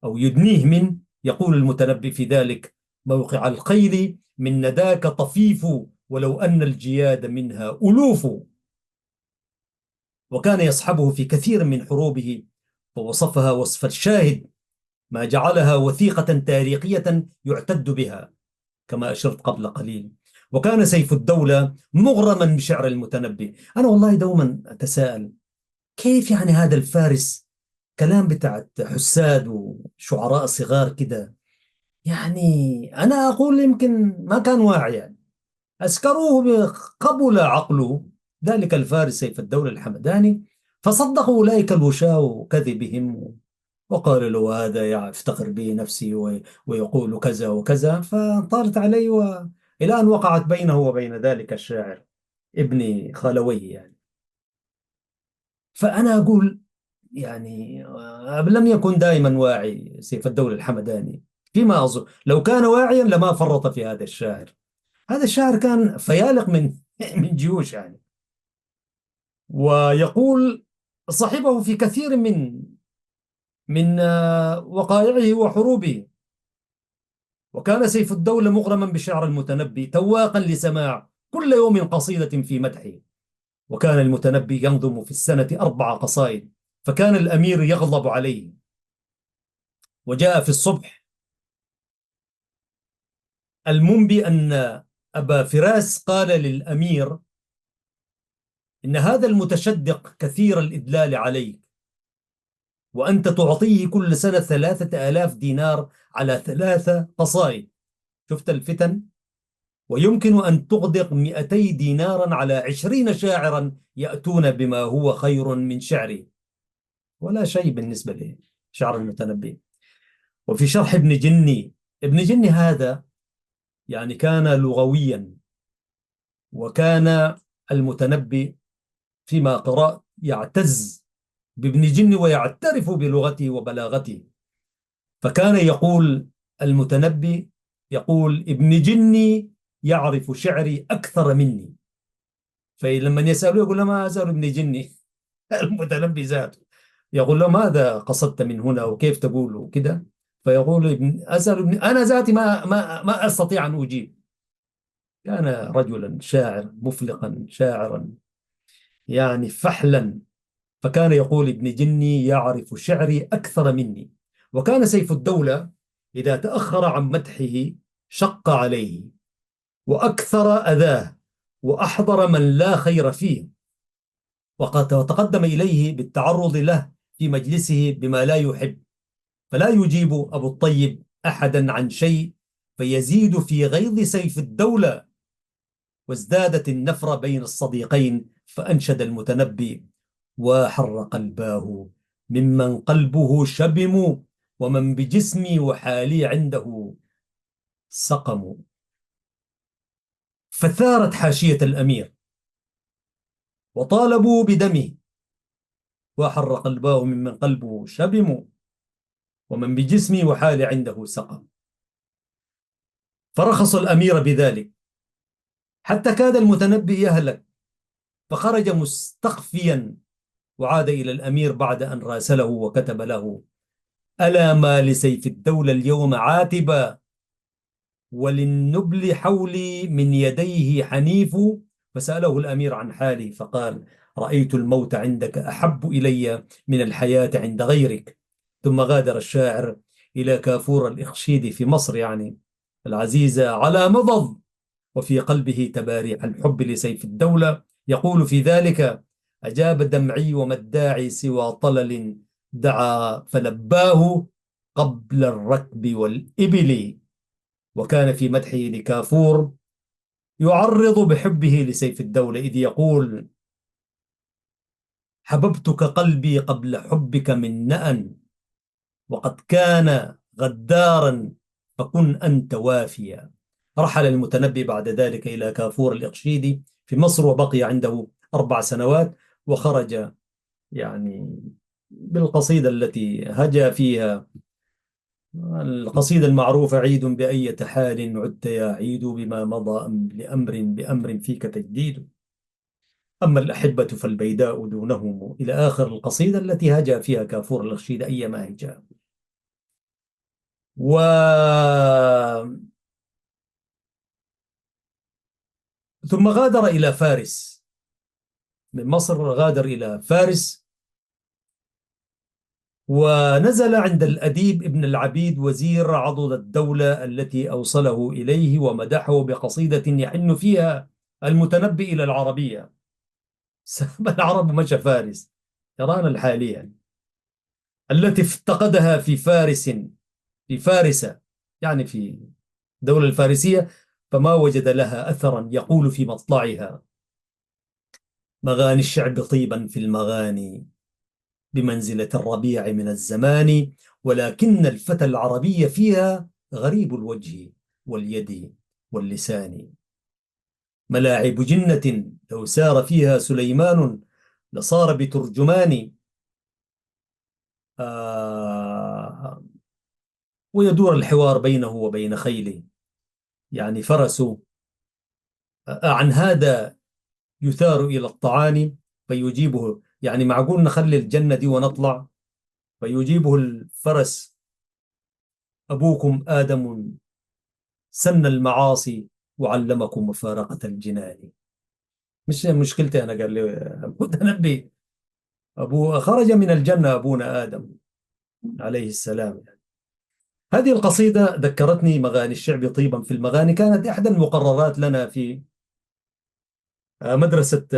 أو يدنيه منه. يقول المتنبي في ذلك: موقع الخيل من نداك طفيف، ولو أن الجياد منها ألوف. وكان يصحبه في كثير من حروبه، فوصفها وصف الشاهد، ما جعلها وثيقة تاريخية يعتد بها، كما أشرت قبل قليل. وكان سيف الدولة مغرما بشعر المتنبي. أنا والله دوما أتساءل، كيف يعني هذا الفارس كلام بتاعت حساد وشعراء صغار كده؟ يعني أنا أقول يمكن ما كان واعي يعني، أسكروه قبل عقله ذلك الفارس سيف الدولة الحمداني، فصدقوا أولئك الوشاة كذبهم، وقال له: هذا يفتخر به نفسي ويقول كذا وكذا. فطارت عليه إلى أن وقعت بينه وبين ذلك الشاعر ابن خالويه يعني. فأنا أقول يعني لم يكن دائما واعي سيف الدولة الحمداني، فيما أظن لو كان واعيا لما فرط في هذا الشاعر. هذا الشاعر كان فيالق من من جيوش يعني. ويقول: صاحبه في كثير من وقائعه وحروبه. وكان سيف الدولة مغرما بشعر المتنبي، تواقا لسماع كل يوم قصيدة في مدحه. وكان المتنبي ينظم في السنة 4 قصائد، فكان الأمير يغضب عليه. وجاء في الصبح المنبي أن أبا فراس قال للأمير: إن هذا المتشدق كثير الإدلال عليك، وأنت تعطيه كل سنة 3000 دينار على 3 قصائد. شفت الفتن؟ ويمكن أن تغدق 200 دينارا على 20 شاعرا يأتون بما هو خير من شعري، ولا شيء بالنسبة لشعر المتنبي. وفي شرح ابن جني، ابن جني هذا يعني كان لغويا، وكان المتنبي فيما قرأت يعتز بابن جني ويعترف بلغته وبلاغته. فكان يقول المتنبي، يقول ابن جني يعرف شعري أكثر مني. فلما يسألوه يقول له ما أزال ابن جني المتنبي ذاته يقول له ماذا قصدت من هنا وكيف تقول كده؟ فيقول أسأل ابن أنا ذاتي ما أستطيع أن أجيب. كان رجلا شاعر مفلقا شاعرا يعني فحلا. فكان يقول ابن جني يعرف شعري أكثر مني. وكان سيف الدولة إذا تأخر عن مدحه شق عليه وأكثر أذاه وأحضر من لا خير فيه، وقد تقدم إليه بالتعرض له في مجلسه بما لا يحب، فلا يجيب أبو الطيب أحدا عن شيء فيزيد في غيظ سيف الدولة. وازدادت النفرة بين الصديقين، فأنشد المتنبي: وحر قلباه ممن قلبه شبم، ومن بجسمي وحالي عنده سقم. فثارت حاشية الأمير وطالبوا بدمه: وحر قلباه ممن قلبه شبم، ومن بجسمي وحالي عنده سقم. فرخص الأمير بذلك حتى كاد المتنبي يهلك، فخرج مستخفيا وعاد إلى الأمير بعد أن راسله وكتب له: ألا ما لسيف الدولة اليوم عاتبا، وللنبل حولي من يديه حنيف. فسأله الأمير عن حالي فقال: رأيت الموت عندك أحب إلي من الحياة عند غيرك. ثم غادر الشاعر إلى كافور الإخشيد في مصر يعني العزيزة على مضض، وفي قلبه تباريح الحب لسيف الدولة. يقول في ذلك: أجاب دمعي وما الداعي سوى طلل، دعا فلباه قبل الركب والإبل. وكان في مدحه لكافور يعرض بحبه لسيف الدولة إذ يقول: حببتك قلبي قبل حبك من نأن، وقد كان غدارا فكن أنت وافيا. رحل المتنبي بعد ذلك إلى كافور الإقشيدي في مصر وبقي عنده 4 سنوات، وخرج يعني بالقصيدة التي هجا فيها، القصيدة المعروفة: عيد بأية حال عدت يا عيد، بما مضى بأمر فيك تجديد، أما الأحبة فالبيداء دونهم، إلى آخر القصيدة التي هجا فيها كافور الإقشيد أيما هجا. و ثم غادر إلى فارس. من مصر غادر إلى فارس، ونزل عند الأديب ابن العبيد وزير عضد الدولة التي أوصله إليه، ومدحه بقصيدة يحن فيها المتنبي إلى العربية: ساب العرب مشى فارس، إيران الحالية التي افتقدها في فارس، في فارس يعني في الدولة الفارسية، فما وجد لها أثرا. يقول في مطلعها: مغاني الشعب طيبا في المغاني، بمنزلة الربيع من الزمان، ولكن الفتى العربي فيها غريب الوجه واليد واللسان. ملاعب جنة لو سار فيها سليمان، لصار بترجمان. آه ويدور الحوار بينه وبين خيله، يعني فرسه. عن هذا يثار إلى الطعام فيجيبه، يعني معقول نخلي الجنة دي ونطلع؟ فيجيبه الفرس: أبوكم آدم سن المعاصي وعلمكم مفارقة الجنان. مش مشكلتي أنا، قال لي المتنبي: أبو خرج من الجنة أبونا آدم عليه السلام. هذه القصيدة ذكرتني مغاني الشعب طيبا في المغاني، كانت إحدى المقررات لنا في مدرسة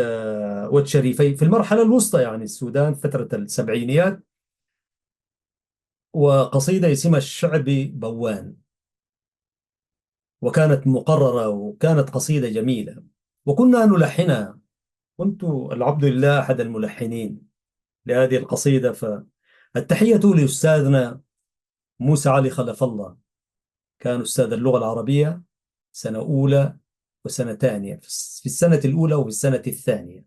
ود شريفي في المرحلة الوسطى، يعني السودان فترة السبعينيات. وقصيدة اسمها الشعبي بوان، وكانت مقررة وكانت قصيدة جميلة وكنا نلحنها. كنت العبد لله أحد الملحنين لهذه القصيدة. فالتحية لأستاذنا موسى علي خلف الله، كان أستاذ اللغة العربية سنة أولى وسنة ثانية، في السنة الأولى وفي السنة الثانية.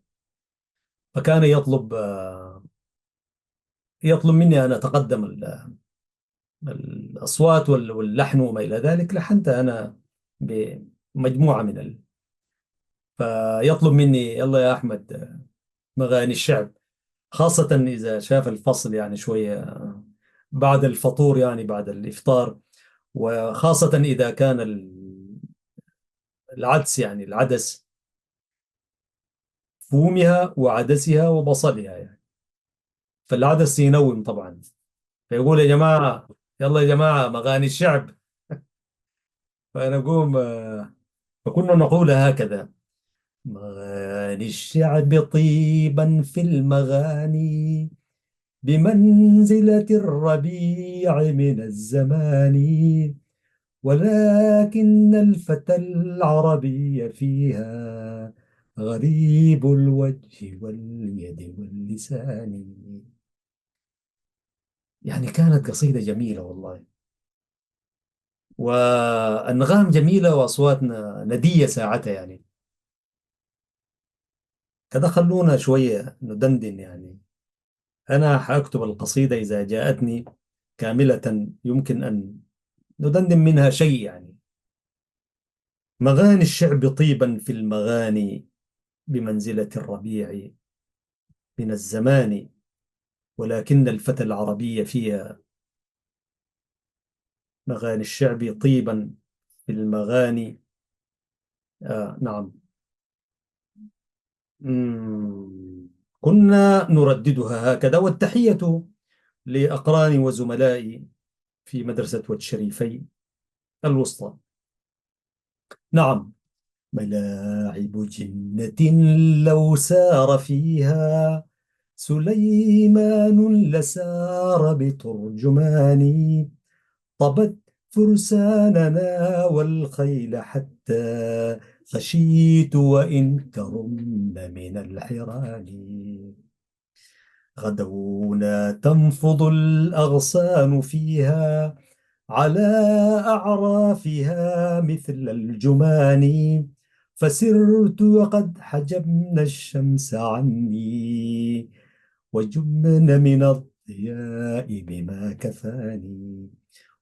فكان يطلب مني أن أتقدم الأصوات واللحن وما إلى ذلك. لحنت أنا بمجموعة فيطلب مني يلا يا أحمد مغاني الشعب، خاصة إذا شاف الفصل يعني شوية بعد الفطور، يعني بعد الإفطار، وخاصة إذا كان العدس يعني العدس فومها وعدسها وبصلها يعني. فالعدس ينوم طبعا، فيقول يا جماعة يلا يا جماعة مغاني الشعب. فنقوم فكنا نقول هكذا: مغاني الشعب طيبا في المغاني، بمنزلة الربيع من الزمان، ولكن الفتى العربي فيها غريب الوجه واليد واللسان. يعني كانت قصيدة جميلة والله، والنغام جميلة وأصواتنا ندية ساعتها يعني. كده خلونا شوية ندندن يعني. أنا حأكتب القصيدة إذا جاءتني كاملة، يمكن أن ندندن منها شيء يعني. مغاني الشعب طيبا في المغاني، بمنزلة الربيع من الزمان، ولكن الفتى العربي فيها. مغاني الشعب طيبا في المغاني. نعم. كنا نرددها هكذا. والتحية لأقراني وزملائي في مدرسة والشريفين الوسطى. نعم. ملاعب جنة لو سار فيها سليمان لسار بترجمان، طبت فرساننا والخيل حتى خشيت وإن كرمن من الحران. غدونا تنفض الأغصان فيها على أعرافها مثل الجمان، فسرت وقد حجبنا الشمس عني وجبن من الضياء بما كفاني،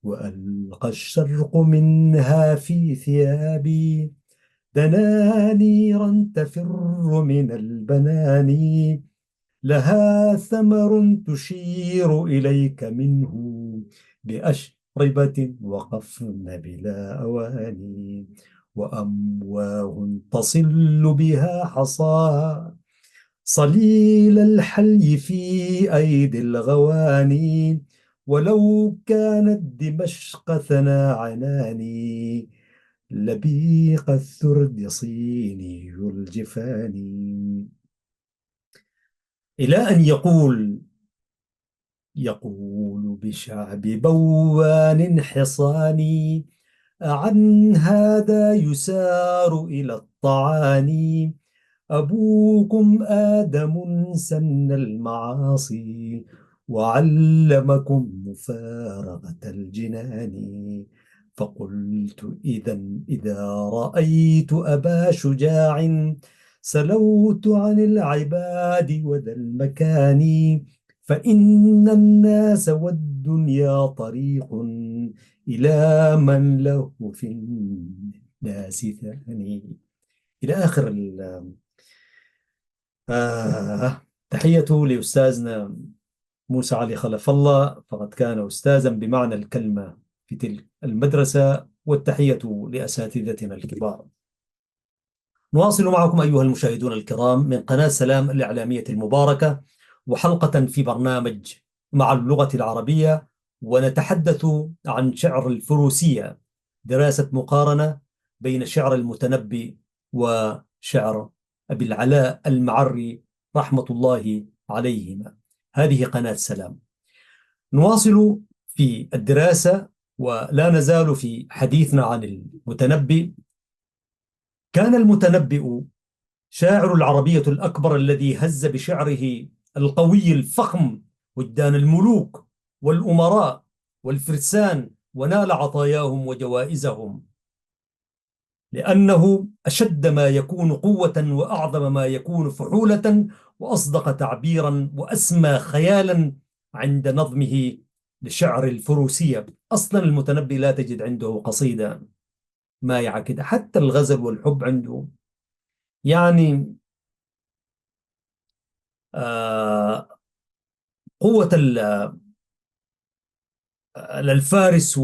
وألقى الشرق منها في ثيابي دنانيرا تفر من البنان، لها ثمر تشير إليك منه بأشربة وقفن بلا أواني، وأمواه تصل بها حصاها صليل الحلي في أيدي الغواني، ولو كانت دمشق ثنا عناني لبيق الثرد صيني الجفان. إلى أن يقول بشعب بوان حصاني، عن هذا يسار إلى الطعان، أبوكم آدم سن المعاصي وعلمكم مفارقة الجنان. فقلت إذا رأيت أبا شجاع سلوت عن العباد وذا المكان، فإن الناس والدنيا طريق إلى من له في الناس ثاني. إلى آخر تحية لأستاذنا موسى علي خلف الله، فقد كان أستاذا بمعنى الكلمة في تلك المدرسة. والتحية لأساتذتنا الكبار. نواصل معكم أيها المشاهدون الكرام من قناة سلام الإعلامية المباركة، وحلقة في برنامج مع اللغة العربية، ونتحدث عن شعر الفروسية، دراسة مقارنة بين شعر المتنبي وشعر أبي العلاء المعري رحمة الله عليهما. هذه قناة سلام. نواصل في الدراسة ولا نزال في حديثنا عن المتنبي. كان المتنبئ شاعر العربية الأكبر الذي هز بشعره القوي الفخم وجدان الملوك والأمراء والفرسان ونال عطاياهم وجوائزهم، لأنه أشد ما يكون قوة وأعظم ما يكون فحولة وأصدق تعبيرا وأسمى خيالا عند نظمه لشعر الفروسية. أصلا المتنبي لا تجد عنده قصيدة مايعة كده، حتى الغزل والحب عنده يعني آه، قوة الفارس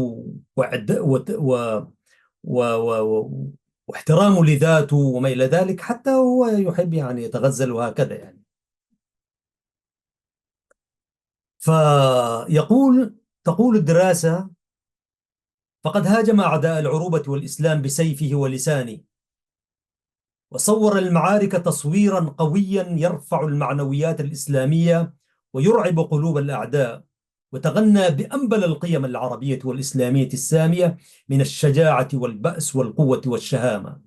واحترامه لذاته وما إلى ذلك، حتى هو يحب يعني يتغزل وهكذا يعني. تقول الدراسة: فقد هاجم أعداء العروبة والإسلام بسيفه ولسانه، وصور المعارك تصويرا قويا يرفع المعنويات الإسلامية ويرعب قلوب الأعداء، وتغنى بأنبل القيم العربية والإسلامية السامية من الشجاعة والبأس والقوة والشهامة.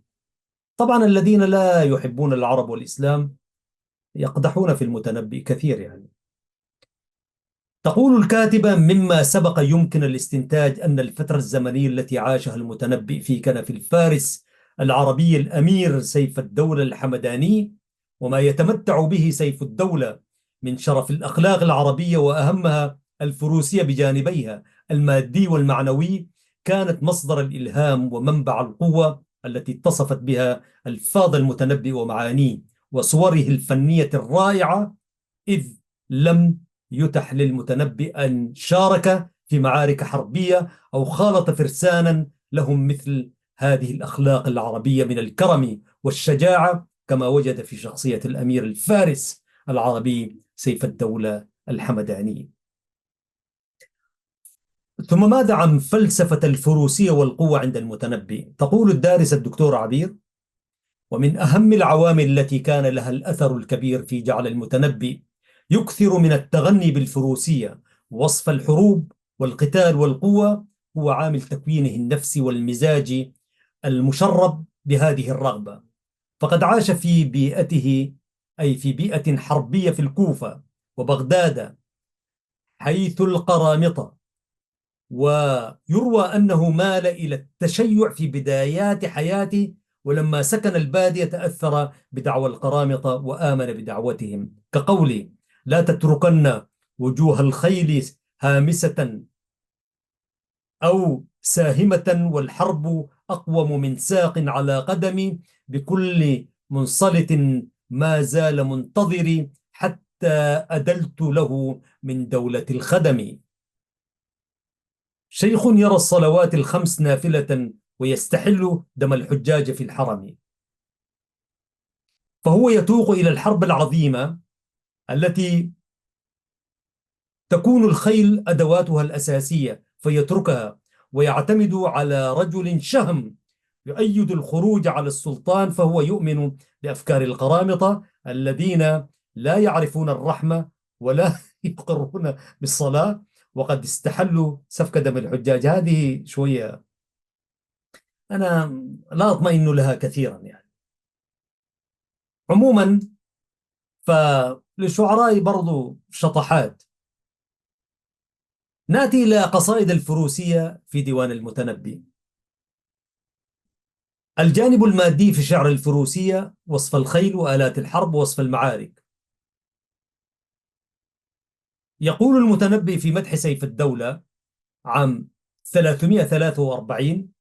طبعا الذين لا يحبون العرب والإسلام يقدحون في المتنبي كثير يعني. تقول الكاتبة: مما سبق يمكن الاستنتاج أن الفترة الزمنية التي عاشها المتنبي في كنف الفارس العربي الأمير سيف الدولة الحمداني، وما يتمتع به سيف الدولة من شرف الأخلاق العربية وأهمها الفروسية بجانبيها المادي والمعنوي، كانت مصدر الإلهام ومنبع القوة التي اتصفت بها الفاظ المتنبي ومعانيه وصوره الفنية الرائعة، إذ لم يتح للمتنبي أن شارك في معارك حربية أو خالط فرسانا لهم مثل هذه الأخلاق العربية من الكرم والشجاعة، كما وجد في شخصية الأمير الفارس العربي سيف الدولة الحمداني. ثم ماذا عن فلسفة الفروسية والقوة عند المتنبي؟ تقول الدارسة الدكتورة عبير: ومن أهم العوامل التي كان لها الأثر الكبير في جعل المتنبي يكثر من التغني بالفروسية ووصف الحروب والقتال والقوة هو عامل تكوينه النفسي والمزاجي المشرب بهذه الرغبة. فقد عاش في بيئته، أي في بيئة حربية في الكوفة وبغداد حيث القرامطة، ويروى أنه مال إلى التشيع في بدايات حياته، ولما سكن البادية تأثر بدعوى القرامطة وآمن بدعوتهم، كقوله: لا تتركن وجوه الخيل هامسة أو ساهمة والحرب أقوم من ساق على قدمي، بكل منصلت ما زال منتظري حتى أدلت له من دولة الخدم. شيخ يرى الصلوات الخمس نافلة ويستحل دم الحجاج في الحرم، فهو يتوق إلى الحرب العظيمة التي تكون الخيل أدواتها الأساسية فيتركها ويعتمد على رجل شهم يؤيد الخروج على السلطان، فهو يؤمن بأفكار القرامطة الذين لا يعرفون الرحمة ولا يقرون بالصلاة وقد استحلوا سفك دم الحجاج. هذه شوية أنا لا أطمئن لها كثيرا يعني. عموما فللشعراء برضو شطحات. نأتي إلى قصائد الفروسية في ديوان المتنبي. الجانب المادي في شعر الفروسية: وصف الخيل وآلات الحرب ووصف المعارك. يقول المتنبي في مدح سيف الدولة عام 343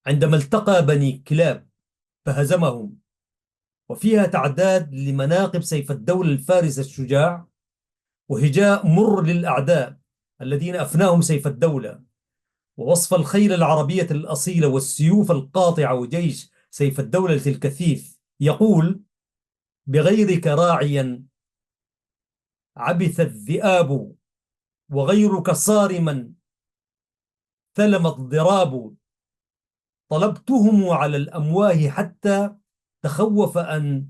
عندما التقى بني كلاب فهزمهم، وفيها تعداد لمناقب سيف الدولة الفارس الشجاع وهجاء مر للأعداء الذين أفناهم سيف الدولة، ووصف الخيل العربية الأصيلة والسيوف القاطعة وجيش سيف الدولة الكثيف. يقول: بغيرك راعيا عبث الذئاب وغيرك صارما ثلم الضراب، طلبتهم على الأمواه حتى تخوف أن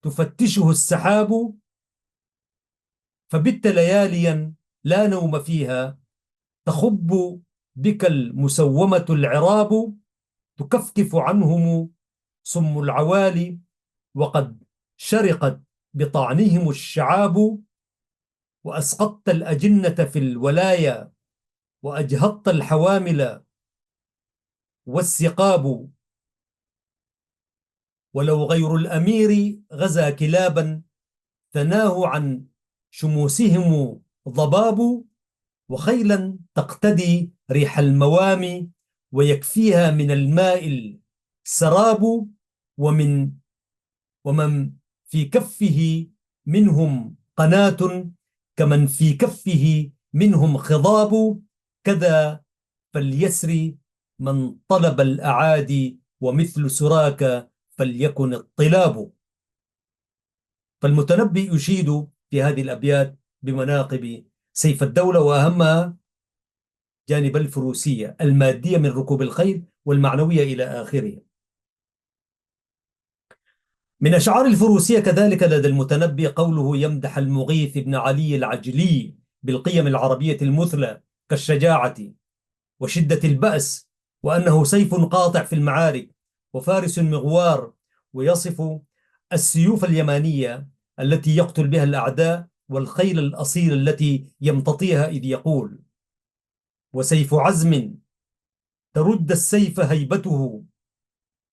تفتشه السحاب، فبت لياليا لا نوم فيها، تخب بك المسومة العراب، تكفكف عنهم صم العوالي، وقد شرقت بطعنهم الشعاب، وأسقطت الأجنة في الولايا، وأجهضت الحوامل والسقاب. ولو غير الأمير غزا كلابا، ثناه عن شموسهم ضباب، وخيلا تقتدي ريح الموامي، ويكفيها من الماء السراب، ومن ومن في كفه منهم قناة، كمن في كفه منهم خضاب، كذا فليسري من طلب الأعادي، ومثل سراك فليكن الطلاب. فالمتنبي يشيد في هذه الأبيات بمناقب سيف الدولة، وأهمها جانب الفروسية المادية من ركوب الخيل، والمعنوية إلى آخره. من أشعار الفروسية كذلك لدى المتنبي قوله يمدح المغيث بن علي العجلي بالقيم العربية المثلى كالشجاعة وشدة البأس، وأنه سيف قاطع في المعارك وفارس مغوار، ويصف السيوف اليمانية التي يقتل بها الأعداء، والخيل الأصيلة التي يمتطيها، إذ يقول: وسيف عزم ترد السيف هيبته،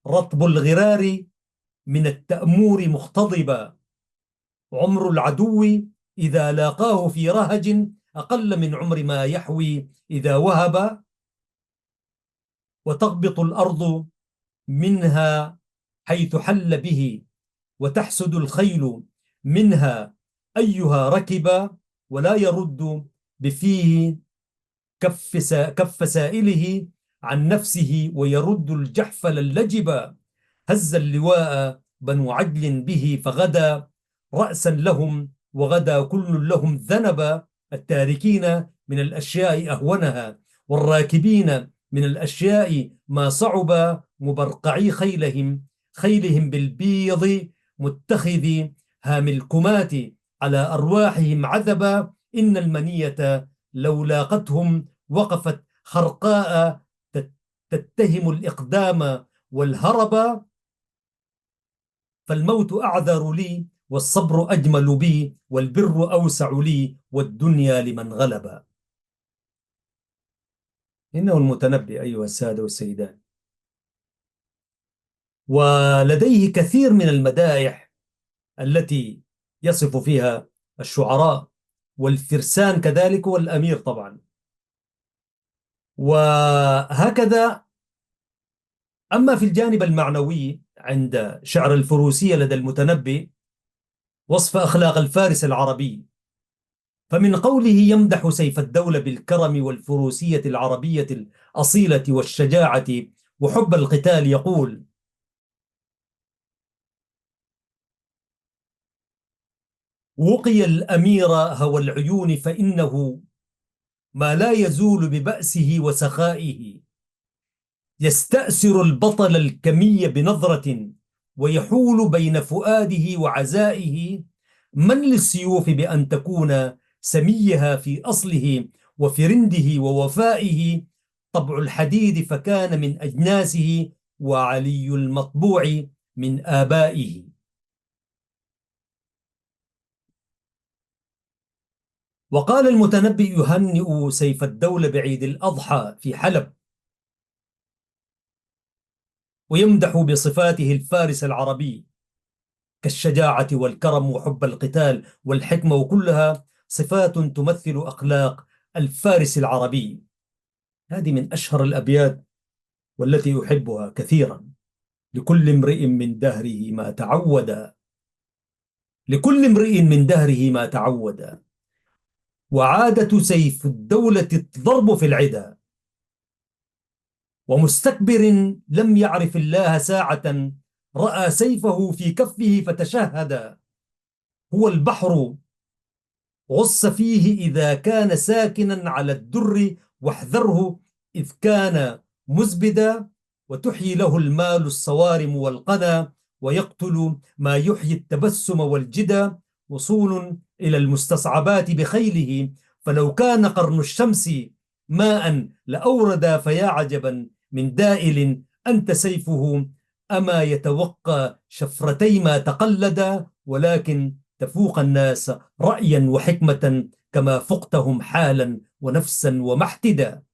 رطب الغرار من التأمور مختضبا، عمر العدو إذا لاقاه في رهج أقل من عمر ما يحوي إذا وهب، وتغبط الأرض منها حيث حل به، وتحسد الخيل منها أيها ركب، ولا يرد بفيه كف سائله عن نفسه، ويرد الجحفل اللجب، هز اللواء بنو عدل به فغدا رأسا لهم، وغدا كل لهم ذنبا، التاركين من الأشياء أهونها، والراكبين من الأشياء ما صعب، مبرقعي خيلهم بالبيض، متخذ هام الكمات على أرواحهم عذبا، إن المنية لو لاقتهم وقفت خرقاء، تتهم الإقدام والهرب، فالموت أعذر لي والصبر أجمل بي، والبر أوسع لي والدنيا لمن غلب. إنه المتنبي أيها السادة والسيدات، ولديه كثير من المدائح التي يصف فيها الشعراء والفرسان كذلك والأمير طبعا. وهكذا أما في الجانب المعنوي عند شعر الفروسية لدى المتنبي، وصف أخلاق الفارس العربي، فمن قوله يمدح سيف الدولة بالكرم والفروسية العربية الأصيلة والشجاعة وحب القتال، يقول: وقي الأمير هوى العيون، فإنه ما لا يزول ببأسه وسخائه، يستأسر البطل الكمي بنظرة، ويحول بين فؤاده وعزائه، من للسيوف بأن تكون سميها في أصله، وفرنده ووفائه، طبع الحديد فكان من أجناسه، وعلي المطبوع من آبائه. وقال المتنبي يهنئ سيف الدولة بعيد الأضحى في حلب، ويمدح بصفاته الفارس العربي كالشجاعة والكرم وحب القتال والحكمة، وكلها صفات تمثل أخلاق الفارس العربي. هذه من أشهر الأبيات والتي يحبها كثيرا: لكل امرئ من دهره ما تعود، لكل امرئ من دهره ما تعود، وعادة سيف الدولة الضرب في العدا، ومستكبر لم يعرف الله ساعة، رأى سيفه في كفه فتشهد، هو البحر غص فيه إذا كان ساكنا على الدر، واحذره إذ كان مزبدا، وتحيي له المال الصوارم والقنا، ويقتل ما يحيي التبسم والجدا، وصول إلى المستصعبات بخيله، فلو كان قرن الشمس ماء لأورد، فيا عجبا من دائل أنت سيفه، أما يتوقى شفرتي ما تقلد، ولكن تفوق الناس رأيا وحكمة، كما فقتهم حالا ونفسا ومحتدا.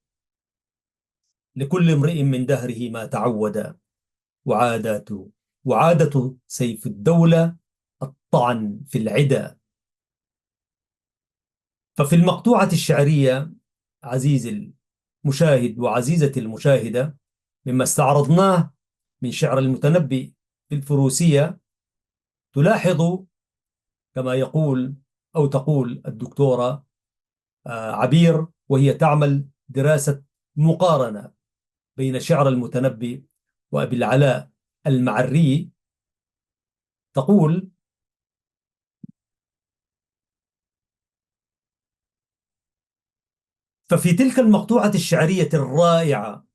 لكل امرئ من دهره ما تعود، وعادة سيف الدولة الطعن في العدا. ففي المقطوعة الشعرية عزيزي المشاهد وعزيزتي المشاهدة، مما استعرضناه من شعر المتنبي في الفروسية، تلاحظ كما يقول أو تقول الدكتورة عبير، وهي تعمل دراسة مقارنة بين شعر المتنبي وأبي العلاء المعري، تقول: ففي تلك المقطوعة الشعرية الرائعة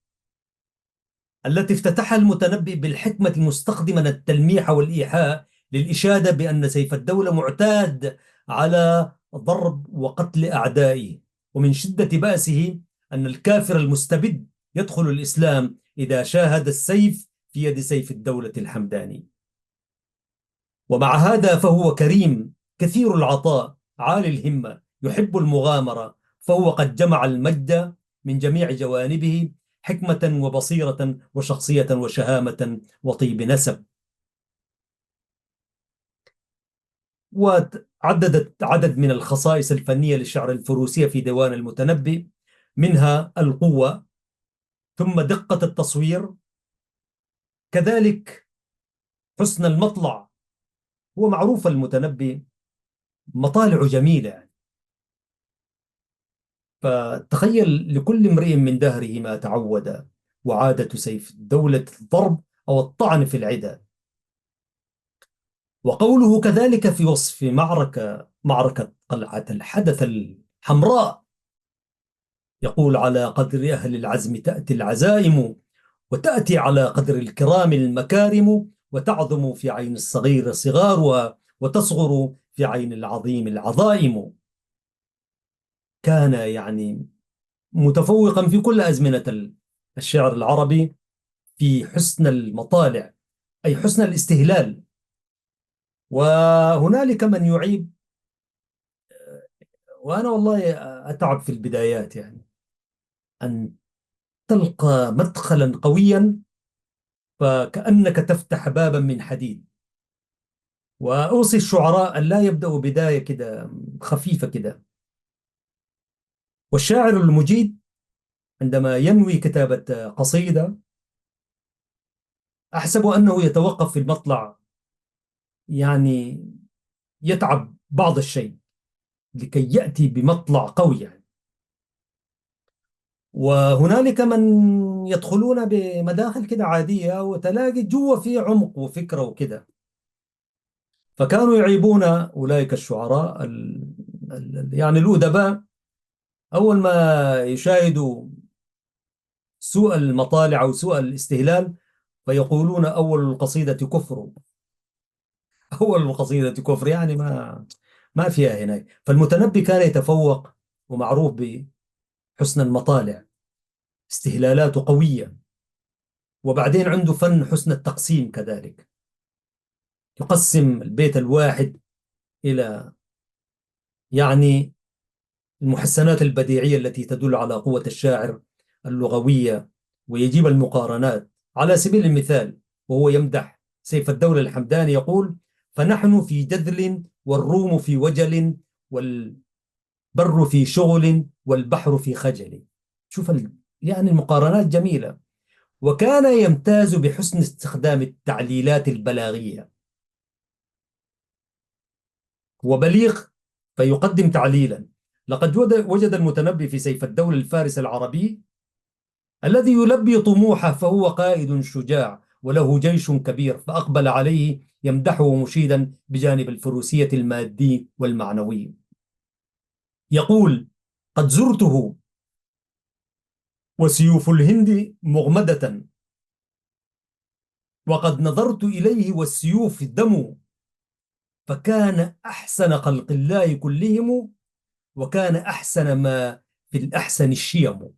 التي افتتحها المتنبي بالحكمة مستخدما التلميح والإيحاء للإشادة بأن سيف الدولة معتاد على ضرب وقتل أعدائه، ومن شدة بأسه أن الكافر المستبد يدخل الإسلام إذا شاهد السيف في يد سيف الدولة الحمداني. ومع هذا فهو كريم كثير العطاء عالي الهمة يحب المغامرة، فهو قد جمع المجد من جميع جوانبه، حكمة وبصيرة وشخصية وشهامة وطيب نسب. وعددت عدد من الخصائص الفنية للشعر الفروسية في ديوان المتنبي، منها القوة، ثم دقة التصوير، كذلك حسن المطلع. هو معروف المتنبي مطالع جميلة، فتخيل: لكل امرئ من دهره ما تعود، وعادة سيف الدولة الضرب أو الطعن في العدا. وقوله كذلك في وصف معركة قلعة الحدث الحمراء، يقول: على قدر أهل العزم تأتي العزائم، وتأتي على قدر الكرام المكارم، وتعظم في عين الصغير صغارها، وتصغر في عين العظيم العظائم. كان يعني متفوقا في كل أزمنة الشعر العربي في حسن المطالع، أي حسن الاستهلال. وهنالك من يعيب، وأنا والله أتعب في البدايات، يعني أن تلقى مدخلا قويا فكأنك تفتح بابا من حديد. وأوصي الشعراء أن لا يبدأوا بداية كده خفيفة كده. والشاعر المجيد عندما ينوي كتابة قصيدة، أحسب أنه يتوقف في المطلع، يعني يتعب بعض الشيء لكي يأتي بمطلع قوي يعني. وهنالك من يدخلون بمداخل كده عادية، وتلاقي جوا في عمق وفكرة وكده. فكانوا يعيبون أولئك الشعراء يعني الأدباء، أول ما يشاهدوا سوء المطالع أو سوء الاستهلال فيقولون: أول القصيدة كفر. أول القصيدة كفر، يعني ما فيها هنا. فالمتنبي كان يتفوق ومعروف بحسن المطالع، استهلالاته قوية، وبعدين عنده فن حسن التقسيم كذلك، يقسم البيت الواحد إلى يعني المحسنات البديعية التي تدل على قوة الشاعر اللغوية، ويجيب المقارنات. على سبيل المثال، وهو يمدح سيف الدولة الحمداني يقول: فنحن في جذل، والروم في وجل، والبر في شغل، والبحر في خجل. شوف يعني المقارنات جميلة. وكان يمتاز بحسن استخدام التعليلات البلاغية، هو بليغ فيقدم تعليلا. لقد وجد المتنبي في سيف الدولة الفارس العربي الذي يلبي طموحه، فهو قائد شجاع وله جيش كبير، فأقبل عليه يمدحه مشيدا بجانب الفروسية المادي والمعنوي. يقول: قد زرته وسيوف الهند مغمدة، وقد نظرت إليه والسيوف دم، فكان أحسن خلق الله كلهم، وكان أحسن ما في الأحسن الشيم.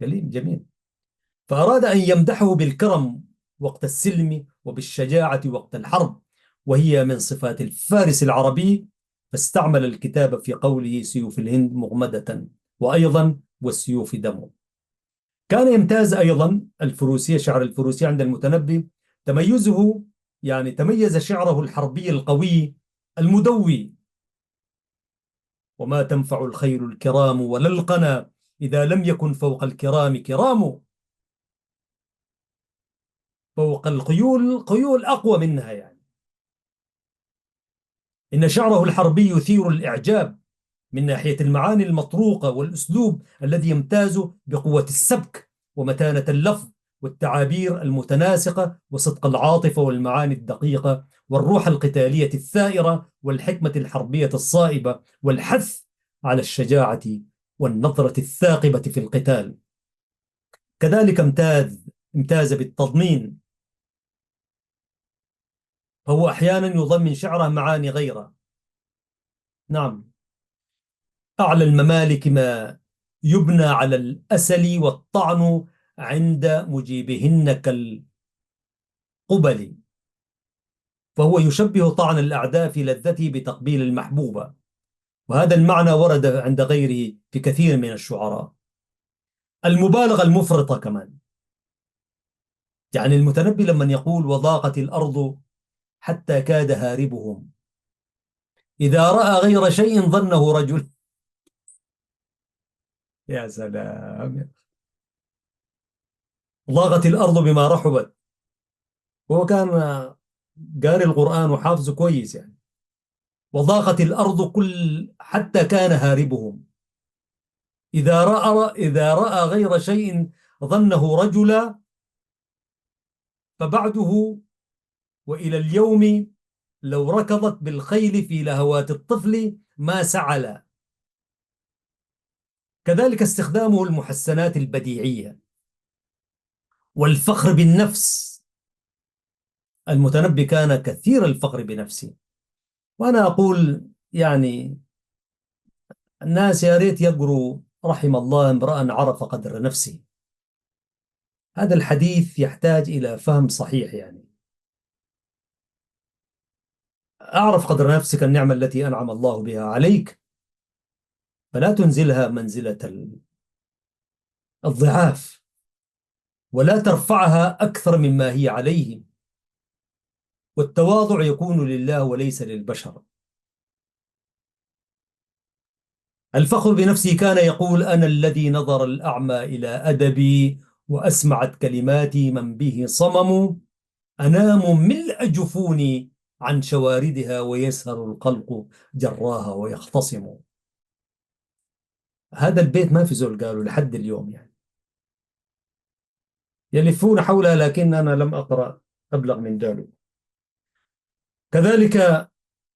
جميل جميل. فأراد أن يمدحه بالكرم وقت السلم وبالشجاعة وقت الحرب، وهي من صفات الفارس العربي، فاستعمل الكتاب في قوله سيوف الهند مغمدة، وأيضا والسيوف دم. كان يمتاز أيضا الفروسية، شعر الفروسية عند المتنبي تميزه، يعني تميز شعره الحربي القوي المدوي: وما تنفع الخيل الكرام ولا القنا إذا لم يكن فوق الكرام كرام. فوق الخيول خيول أقوى منها يعني. إن شعره الحربي يثير الإعجاب من ناحية المعاني المطروقة والأسلوب الذي يمتاز بقوة السبك ومتانة اللفظ والتعابير المتناسقة وصدق العاطفة والمعاني الدقيقة والروح القتالية الثائرة والحكمة الحربية الصائبة والحث على الشجاعة والنظرة الثاقبة في القتال. كذلك امتاز بالتضمين، فهو أحيانا يضمن شعره معاني غيره. نعم. أعلى الممالك ما يبنى على الأسل والطعن عند مجيبهن كالقبل، فهو يشبه طعن الأعداء في لذته بتقبيل المحبوبة، وهذا المعنى ورد عند غيره في كثير من الشعراء. المبالغة المفرطة كمان، يعني المتنبي لما يقول وضاقت الأرض حتى كاد هاربهم، إذا رأى غير شيء ظنه رجل. يا سلام. ضاقت الأرض بما رحبت، وهو كان قاري القرآن وحافظه كويس يعني. وضاقت الأرض كل حتى كان هاربهم، إذا رأى غير شيء ظنه رجلا، فبعده وإلى اليوم لو ركضت بالخيل في لهوات الطفل ما سعل. كذلك استخدامه المحسنات البديعية والفخر بالنفس. المتنبي كان كثير الفخر بنفسه، وأنا أقول يعني الناس يا ريت يقروا رحم الله امرأ عرف قدر نفسه. هذا الحديث يحتاج إلى فهم صحيح يعني. أعرف قدر نفسك النعمة التي أنعم الله بها عليك، فلا تنزلها منزلة الضعاف، ولا ترفعها أكثر مما هي عليه. والتواضع يكون لله وليس للبشر. الفخر بنفسه كان يقول أنا الذي نظر الأعمى إلى أدبي وأسمعت كلماتي من به صمم، أنام ملء جفوني عن شواردها ويسهر القلق جراها ويختصم. هذا البيت ما في زول قالوا لحد اليوم يعني، يلفون حولها، لكن أنا لم أقرأ أبلغ من ذلك. كذلك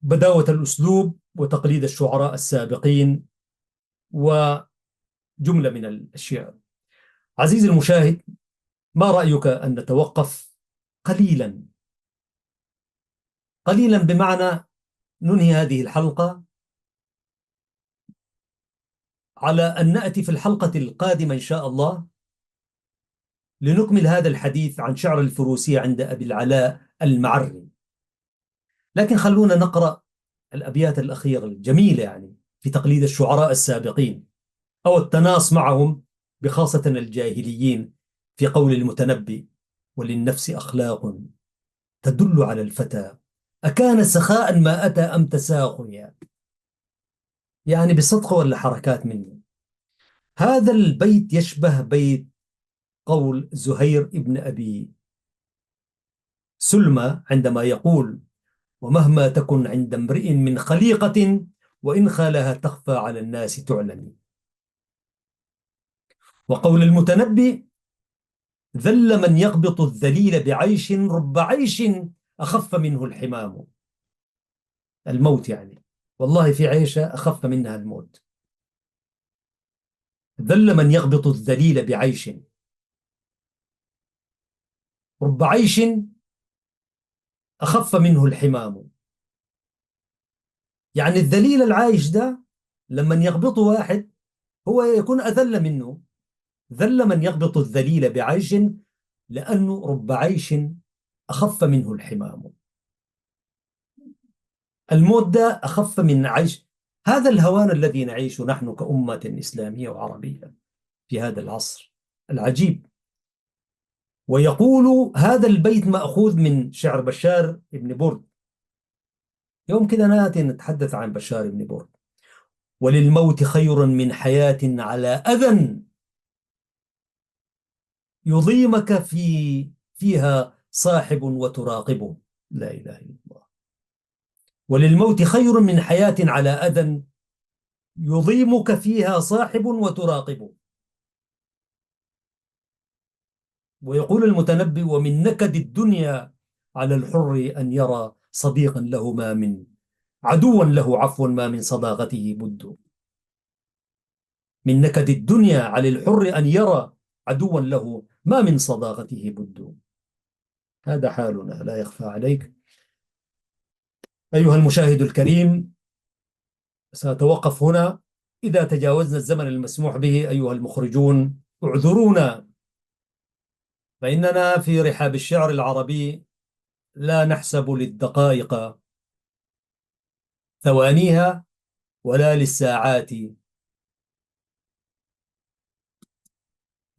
بداوة الأسلوب وتقليد الشعراء السابقين وجملة من الأشياء. عزيزي المشاهد، ما رأيك أن نتوقف قليلا قليلا، بمعنى ننهي هذه الحلقة على أن نأتي في الحلقة القادمة إن شاء الله لنكمل هذا الحديث عن شعر الفروسية عند أبي العلاء المعري. لكن خلونا نقرأ الأبيات الأخيرة الجميلة يعني في تقليد الشعراء السابقين أو التناص معهم، بخاصة الجاهليين، في قول المتنبي: وللنفس أخلاق تدل على الفتى، أكان سخاء ما أتى أم تساخيا. يعني بصدق ولا حركات مني. هذا البيت يشبه بيت قول زهير ابن أبي سلمى عندما يقول: ومهما تكن عند امرئ من خليقة وإن خالها تخفى على الناس تعلم. وقول المتنبي: ذل من يغبط الذليل بعيش رب عيش أخف منه الحمام. الموت يعني، والله في عيشة أخف منها الموت. ذل من يغبط الذليل بعيش رب عيش أخف منه الحمام. يعني الذليل العايش ده لما يغبطه واحد هو يكون أذل منه. ذل من يغبط الذليل بعيش، لأنه رب عيش أخف منه الحمام. الموت ده أخف من عيش. هذا الهوان الذي نعيش نحن كأمة إسلامية وعربية في هذا العصر العجيب. ويقول هذا البيت مأخوذ من شعر بشار بن برد. يوم كده ناتي نتحدث عن بشار بن برد: وللموت خير من حياة على أذى يضيمك فيها صاحب وتراقبه. لا إله إلا الله. وللموت خير من حياة على أذى يضيمك فيها صاحب وتراقبه. ويقول المتنبي: ومن نكد الدنيا على الحر أن يرى صديقا له ما من عدوا له عفو ما من صداقته بد. من نكد الدنيا على الحر أن يرى عدوا له ما من صداقته بد. هذا حالنا لا يخفى عليك. أيها المشاهد الكريم، سأتوقف هنا. إذا تجاوزنا الزمن المسموح به أيها المخرجون اعذرونا، فإننا في رحاب الشعر العربي لا نحسب للدقائق ثوانيها، ولا للساعات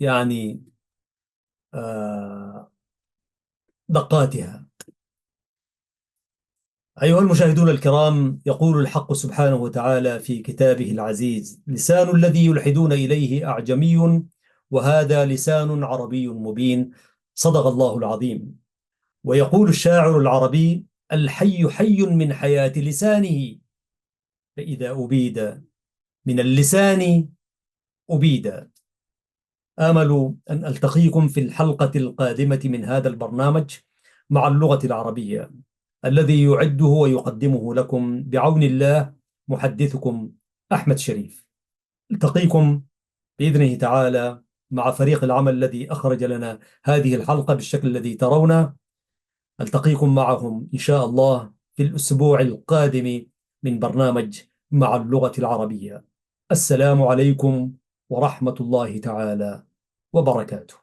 يعني آه، دقاتها. أيها المشاهدون الكرام، يقول الحق سبحانه وتعالى في كتابه العزيز: لسان الذي يلحدون إليه أعجمي وهذا لسان عربي مبين. صدق الله العظيم. ويقول الشاعر العربي: الحي حي من حياة لسانه، فإذا أبيد من اللسان أبيد. آمل أن ألتقيكم في الحلقة القادمة من هذا البرنامج مع اللغة العربية، الذي يعده ويقدمه لكم بعون الله محدثكم أحمد شريف. التقيكم بإذنه تعالى مع فريق العمل الذي أخرج لنا هذه الحلقة بالشكل الذي ترونه. ألتقيكم معهم إن شاء الله في الأسبوع القادم من برنامج مع اللغة العربية. السلام عليكم ورحمة الله تعالى وبركاته.